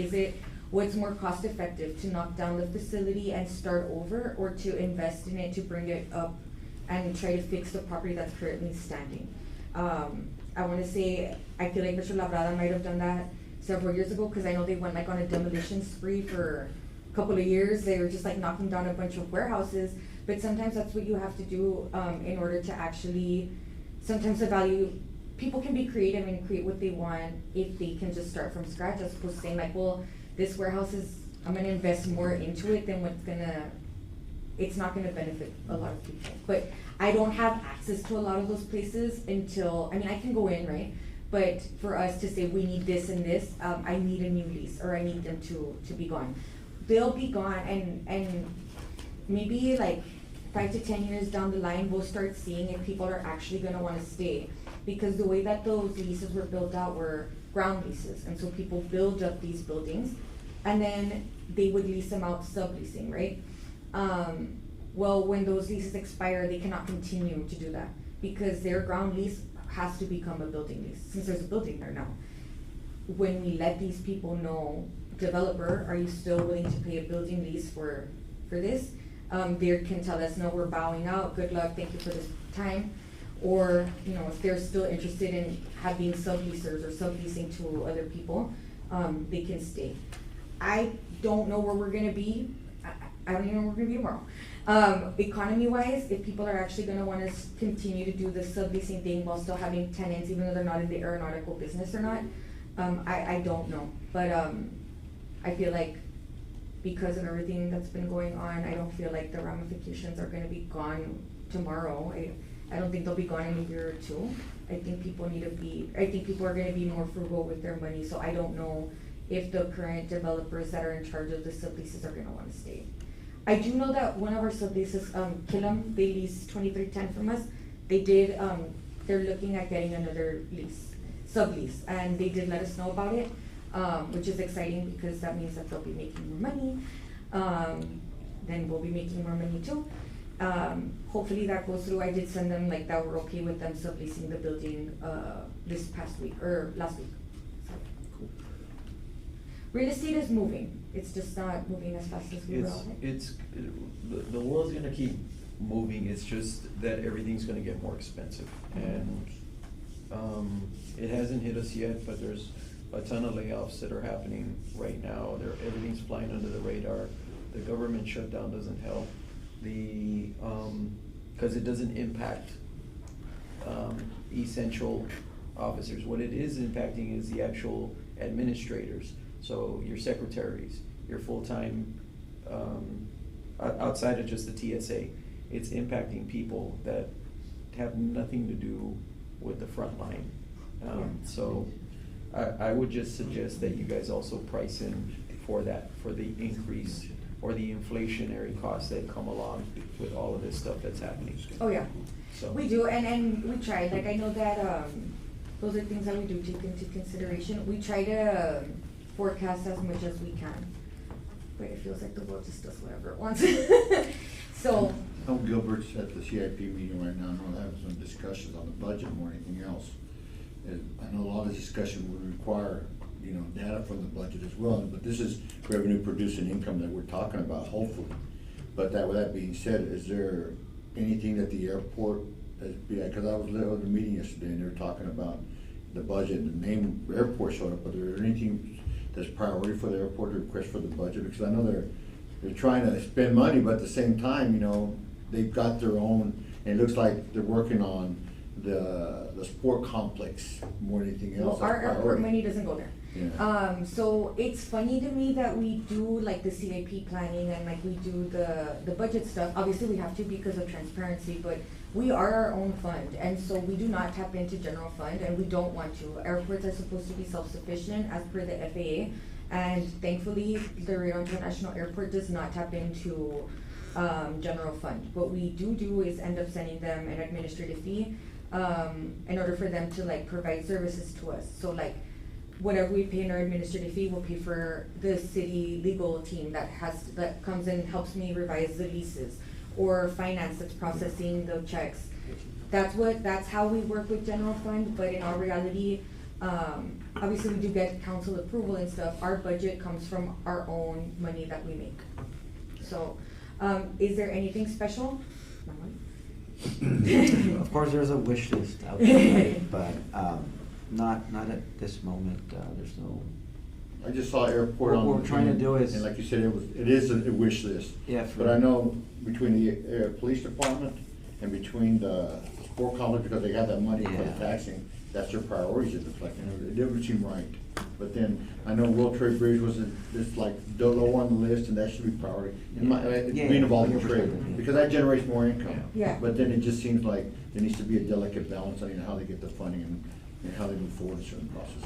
what's more cost effective, to knock down the facility and start over, or to invest in it to bring it up and try to fix the property that's currently standing. I wanna say, I feel like Mr. Labrada might have done that several years ago, because I know they went like on a demolition spree for a couple of years. They were just like knocking down a bunch of warehouses, but sometimes that's what you have to do in order to actually, sometimes the value, people can be creative and create what they want if they can just start from scratch, as opposed to saying like, well, this warehouse I'm gonna invest more into it than it's not gonna benefit a lot of people. But I don't have access to a lot of those places I can go in, right? But for us to say, we need this and this, I need a new lease, or I need them to be gone. They'll be gone, and maybe like 5 to 10 years down the line, we'll start seeing if people are actually gonna wanna stay. Because the way that those leases were built out were ground leases, and so people build up these buildings, and then they would lease them out subleasing, right? Well, when those leases expire, they cannot continue to do that, because their ground lease has to become a building lease, since there's a building there now. When we let these people know, developer, are you still willing to pay a building lease for this? They can tell us, no, we're bowing out, good luck, thank you for this time. Or, if they're still interested in having subleasers or subleasing to other people, they can stay. I don't know where we're gonna be. I don't even know where we're gonna be tomorrow. Economy-wise, if people are actually gonna wanna continue to do the subleasing thing while still having tenants, even though they're not in the aeronautical business or not, I don't know. But I feel like because of everything that's been going on, I don't feel like the ramifications are gonna be gone tomorrow. I don't think they'll be gone in a year or two. I think people are gonna be more frugal with their money, so I don't know if the current developers that are in charge of the subleases are gonna wanna stay. I do know that one of our subleases, Killam, they leased 2310 from us. They're looking at getting another sublease, and they did let us know about it, which is exciting because that means that they'll be making more money. Then we'll be making more money too. Hopefully that goes through. I did send them like that we're okay with them subleasing the building this past week, or last week. So, cool. Real estate is moving. It's just not moving as fast as we were all. The world's gonna keep moving, it's just that everything's gonna get more expensive. And it hasn't hit us yet, but there's a ton of layoffs that are happening right now. Everything's flying under the radar. The government shutdown doesn't help. Cause it doesn't impact essential officers. What it is impacting is the actual administrators. So your secretaries, your full-time, outside of just the TSA, it's impacting people that have nothing to do with the front line. So I would just suggest that you guys also price in for that, for the increase or the inflationary costs that come along with all of this stuff that's happening. Oh, yeah. So We do, and we try, like, I know that, those are things that we do take into consideration. We try to forecast as much as we can, but it feels like the world just does whatever it wants. So, No, Gilbert's at the CIP meeting right now, and we're having some discussions on the budget more than anything else. And I know a lot of this discussion would require, you know, data from the budget as well, but this is revenue producing income that we're talking about, hopefully. But with that being said, is there anything that the airport, because I was at the meeting yesterday and they were talking about the budget, and the name airport showed up, but is there anything that's priority for the airport to request for the budget? Because I know they're trying to spend money, but at the same time, you know, they've got their own, and it looks like they're working on the sport complex more than anything well, else. our That's airport priority. money doesn't go there. Yeah. So it's funny to me that we do like the CIP planning and like we do the budget stuff. Obviously, we have to because of transparency, but we are our own fund, and so we do not tap into general fund, and we don't want to. Airports are supposed to be self-sufficient as per the FAA, and thankfully, the Laredo International Airport does not tap into general fund. What we do is end up sending them an administrative fee in order for them to like provide services to us. So like whatever we pay in our administrative fee, we'll pay for the city legal team that comes and helps me revise the leases, or finance that's processing the checks. That's how we work with general fund, but in all reality, obviously we do get council approval and stuff. Our budget comes from our own money that we make. So, is there anything special? Of course, there's a wish list out there, but, not at this moment, there's no. I just saw airport on. What we're trying to do is- And like you said, it is a wish list. Yeah, But I know between the police department and between the sport complex, because they have that money for the Yeah. taxing, that's their priorities, it looks like, and it didn't seem right. But then, I know World Trade Bridge was just like the low on the list, and that should be priority. Yeah, Being involved in yeah, trade, yeah. because that generates more income. Yeah. But then it just seems like there needs to be a delicate balance on, you know, how they get the funding and how they move forward in certain processes.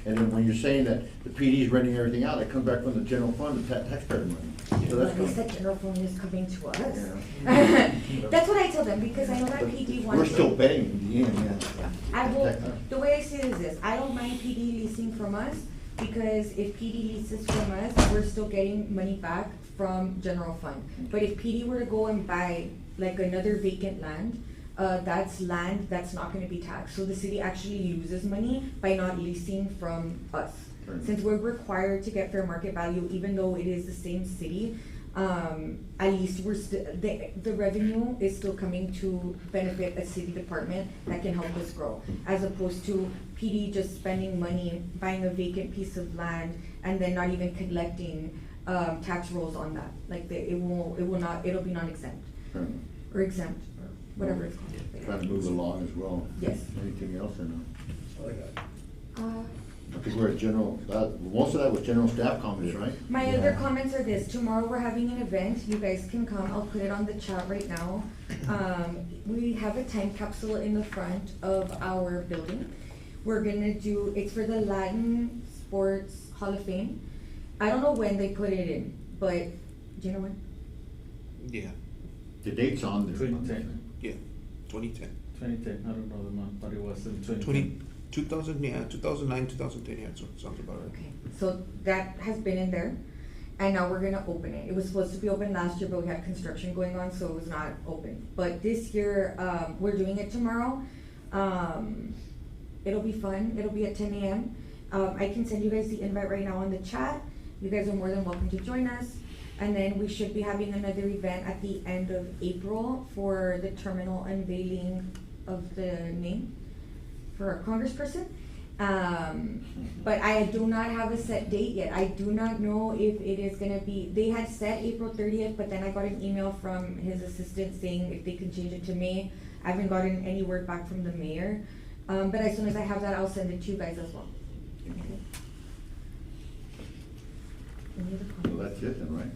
And then when you're saying that the PD is renting everything out, it comes back from the general fund, the taxpayer money. So that's At least good. that general fund is coming to us. Yeah. That's what I tell them, because I know that But PD wants. we're still paying in the end, yeah. I will, the way I see it is this, I don't mind PD leasing from us, because if PD leases from us, we're still getting money back from general fund. But if PD were to go and buy like another vacant land, that's land that's not gonna be taxed. So the city actually loses money by not leasing from us. Right. Since we're required to get fair market value, even though it is the same city, at least we're the revenue is still coming to benefit a city department that can help us grow, as opposed to PD just spending money buying a vacant piece of land and then not even collecting tax rolls on that. Like it'll be non-exempt Right. or exempt, whatever it's called. Trying to move along as well. Yes. Anything else or no? Uh, I think we're at general, most of that was general staff comments, right? My other comments are this: tomorrow we're having an event, you guys can come, I'll put it on the chat right now. We have a time capsule in the front of our building. We're gonna do, it's for the Latin Sports Hall of Fame. I don't know when they put it in, but, do you know when? Yeah, The date's on there. 2010. yeah, 2010. 2010, I don't know the month, but it was in 2009, 2010, yeah, so sounds about right. Okay, so that has been in there, and now we're gonna open it. It was supposed to be open last year, but we had construction going on, so it was not open. But this year, we're doing it tomorrow. It'll be fun, it'll be at 10 a.m. I can send you guys the invite right now on the chat. You guys are more than welcome to join us. And then we should be having another event at the end of April for the terminal unveiling of the name for a congressperson. But I do not have a set date yet. I do not know if it is gonna be, they had set April 30th, but then I got an email from his assistant saying if they can change it to May. I haven't gotten any word back from the mayor. But as soon as I have that, I'll send it to you guys as well. Okay. Any other comments? Well, that's it then, right?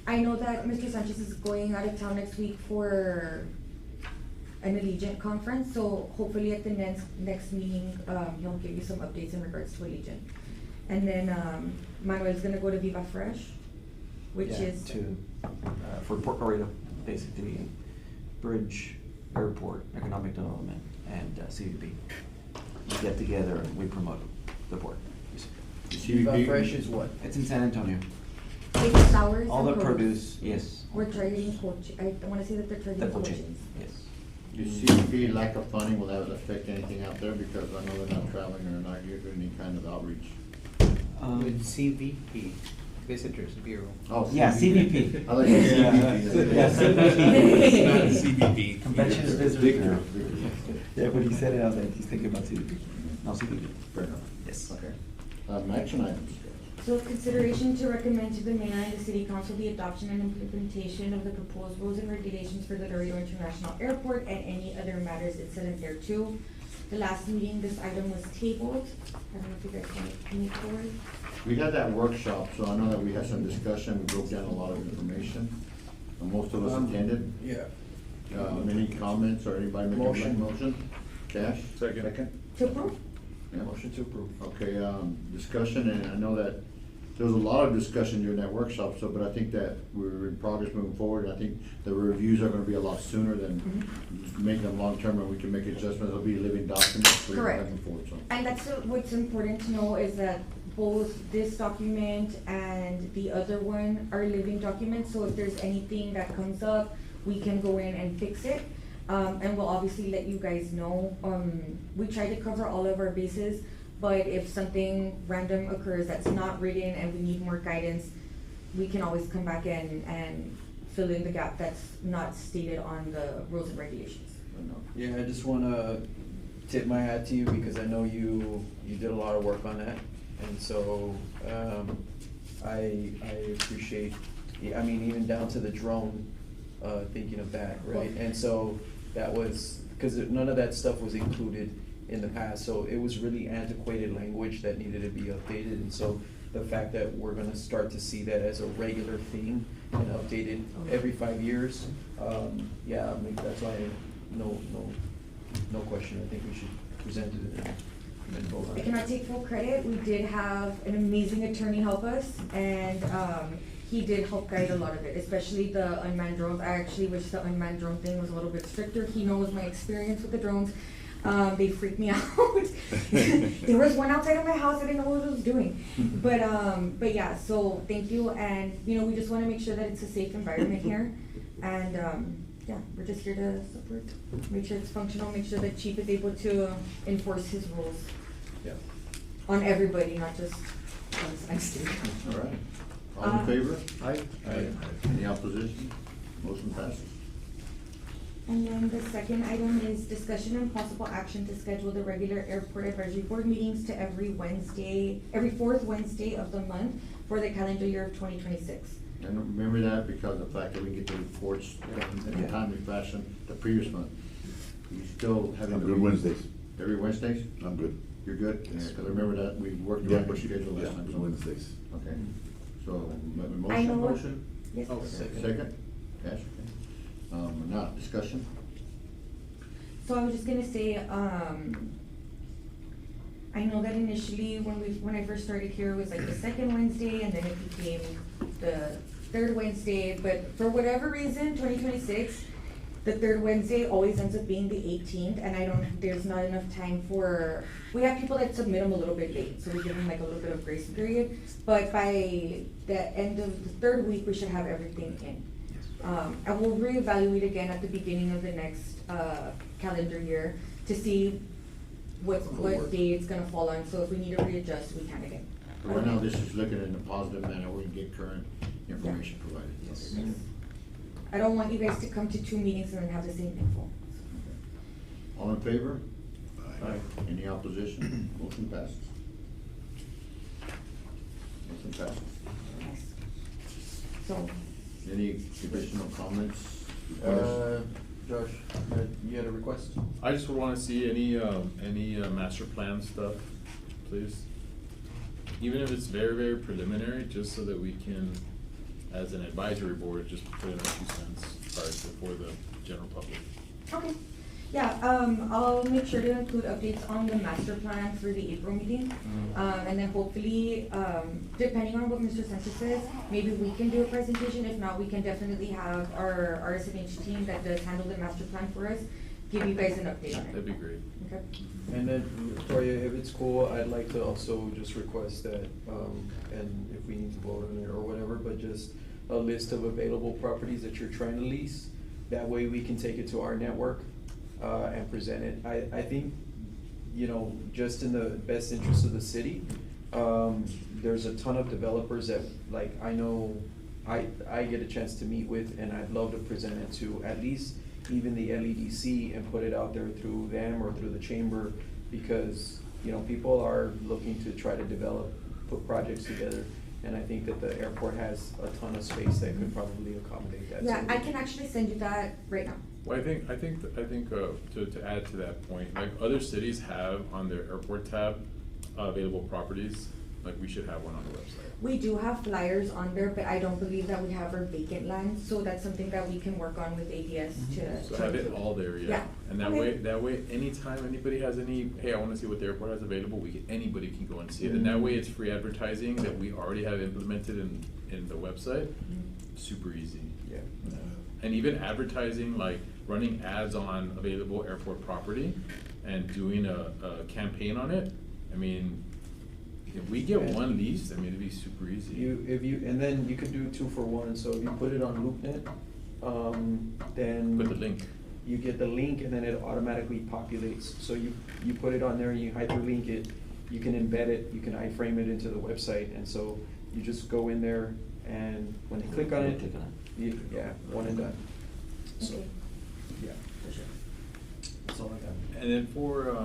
I know that Mr. Sanchez is going out of town next week for an Allegiant conference, so hopefully at the next meeting, he'll give you some updates in regards to Allegiant. And then, Manuel's gonna go to Viva Fresh, which Yeah, is. for Port Laredo, basically, Bridge, Airport, Economic Development, and CVP. We get together and we promote the port. basically. The Viva CVP Fresh is what? It's in San Antonio. It's It's Flowers All the and produce. produce, yes. We're targeting Coach, I wanna say that they're The targeting coaching, coaches. yes. You see, lack of funding, will that affect anything out there? Because I know they're not traveling or not doing any kind of outreach. With CVP, Visitors Bureau. Oh, Yeah, CVP. I like CVP. Yeah, CVP. It's not CBP. Conventions Victor, Visitor. Victor. Yeah, when he said it, I was like, he's thinking about CVP. No, CVP. Fair enough. Yes. Okay. Action items. So consideration to recommend to the mayor and the city council the adoption and implementation of the proposed rules and regulations for the Laredo International Airport and any other matters incident thereto. The last meeting, this item was tabled. I don't know if you guys want to move forward. We had that workshop, so I know that we had some discussion, we broke down a lot of information. Most of us attended. Yeah. Any comments or anybody make a motion? Cash? Second. To approve? Yeah. Motion to approve. Okay, discussion, and I know that there was a lot of discussion during that workshop, so, but I think that we're in progress moving forward, and I think the reviews are gonna be a lot sooner than making them long-term, and we can make adjustments, it'll be living documents. so we don't Correct. have them forward, so. And that's what's important to know is that both this document and the other one are living documents, so if there's anything that comes up, we can go in and fix it. And we'll obviously let you guys know. We try to cover all of our bases, but if something random occurs that's not written and we need more guidance, we can always come back in and fill in the gap that's not stated on the rules and regulations. Yeah, I just wanna tip my hat to you because I know you did a lot of work on that. And so, I appreciate, I mean, even down to the drone, thinking of that, right? And so that was, cause none of that stuff was included in the past, so it was really antiquated language that needed to be updated. And so the fact that we're gonna start to see that as a regular thing and updated every 5 years, yeah, I mean, that's why, no question, I think we should present it and vote on I it. cannot take full credit. We did have an amazing attorney help us, and he did help guide a lot of it, especially the unmanned drones. I actually wish the unmanned drone thing was a little bit stricter. He knows my experience with the drones. They freaked me out. There was one outside of my house, I didn't know what it was doing. But yeah, so thank you, and we just wanna make sure that it's a safe environment here. And yeah, we're just here to support, make sure it's functional, make sure that Chief is able to enforce his rules Yeah. on everybody, not just us. I'm just kidding. All right. All in favor? Aye. Any opposition? Motion passes. And then the second item is discussion and possible action to schedule the regular airport advisory board meetings to every fourth Wednesday of the month for the calendar year of 2026. And remember that because of the fact that we get the reports done in a timely fashion the previous month. You still having. I'm the good meetings Wednesdays. Every Wednesdays? I'm good. You're good? Yes. Because I remember that we worked Yeah, on the schedule last yeah, time. good so- Wednesdays. Okay, so, I know motion? what- Motion? Yes. Oh, Okay. second. Second? Cash, okay. Now, discussion? So I was just gonna say, I know that initially when I first started here, it was like the second Wednesday, and then it became the third Wednesday, but for whatever reason, 2026, the third Wednesday always ends up being the 18th, and there's not enough time we have people that submit them a little bit late, so we give them like a little bit of grace period, but by the end of the third week, we should have everything in. And we'll reevaluate again at the beginning of the next calendar year to see what day it's gonna fall on, so if we need to readjust, we can again. So right now, this is looking in a positive manner, we can get current information provided. Yes. Okay. I don't want you guys to come to 2 meetings and then have the same info. All in favor? Aye. Any opposition? Motion passes. Motion passes. Yes. So, Any additional comments? Josh, you had a request? I just would wanna see any master plan stuff, please. Even if it's very, very preliminary, just so that we can, as an advisory board, just put in our 2 cents before the general public. okay. Yeah, I'll make sure to include updates on the master plan for the April meeting. And then hopefully, depending on what Mr. Sanchez says, maybe we can do a presentation. If not, we can definitely have our RSMH team that does handle the master plan for us give you guys an update on it. That'd be great. Okay? And then, Victoria, if it's cool, I'd like to also just request that, and if we need to vote on it or whatever, but just a list of available properties that you're trying to lease. That way we can take it to our network, and present it. I think, you know, just in the best interest of the city, there's a ton of developers that, like, I know I get a chance to meet with, and I'd love to present it to at least even the LEDC and put it out there through them or through the chamber, because, you know, people are looking to try to develop, put projects together, and I think that the airport has a ton of space that could probably accommodate that. Yeah, So I can actually send you that right now. Well, I think, to add to that point, like, other cities have on their airport tab, available properties, like, we should have one on the website. We do have flyers on there, but I don't believe that we have our vacant land, so that's something that we can work on with ADS to. So have it all there, yeah. Yeah. And that Okay. way, anytime anybody has any, hey, I wanna see what the airport has available, anybody can go and see it. And that way, it's free advertising that we already have implemented in the website, super easy. Yeah. And even advertising, like running ads on available airport property and doing a campaign on it, I mean, if we get one lease, I mean, it'd be super easy. And then you could do 2 for 1, so if you put it on LoopNet, then. With the link. You get the link and then it automatically populates, so you put it on there and you hyperlink it, you can embed it, you can iframe it into the website, and so you just go in there and when they click on it, yeah, one and done. So, Okay. yeah, for sure. That's all I got. And then for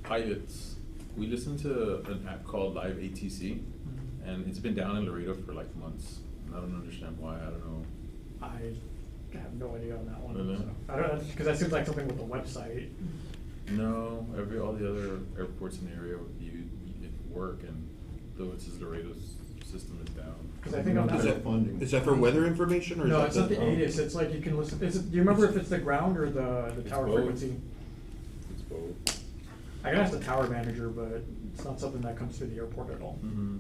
pilots, we listen to an app called Live ATC, and it's been down in Laredo for like months. And I don't understand why, I don't know. I have no idea on that one. Really? So. I don't know, because that seems like something with the website. No, all the other airports in the area, it work, and though it's just Laredo's system is down. Because I think on Is that. that, is that for weather information or is No, that it's not the oh. ATIS, it's like you can listen, do you remember if it's the ground or the It's tower both. frequency? It's both. I can ask the tower manager, but it's not something that comes through the airport at all. Mm-hmm.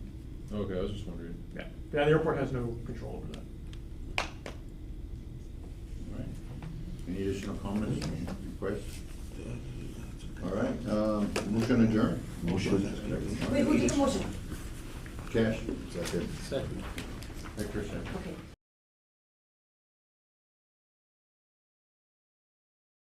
Okay, I was just wondering. Yeah, the airport has no control over that. All right. Any additional comments, requests? All right, motion adjourned? Motion. Wait, who did the motion? Cash? Second. Hector, second. Okay.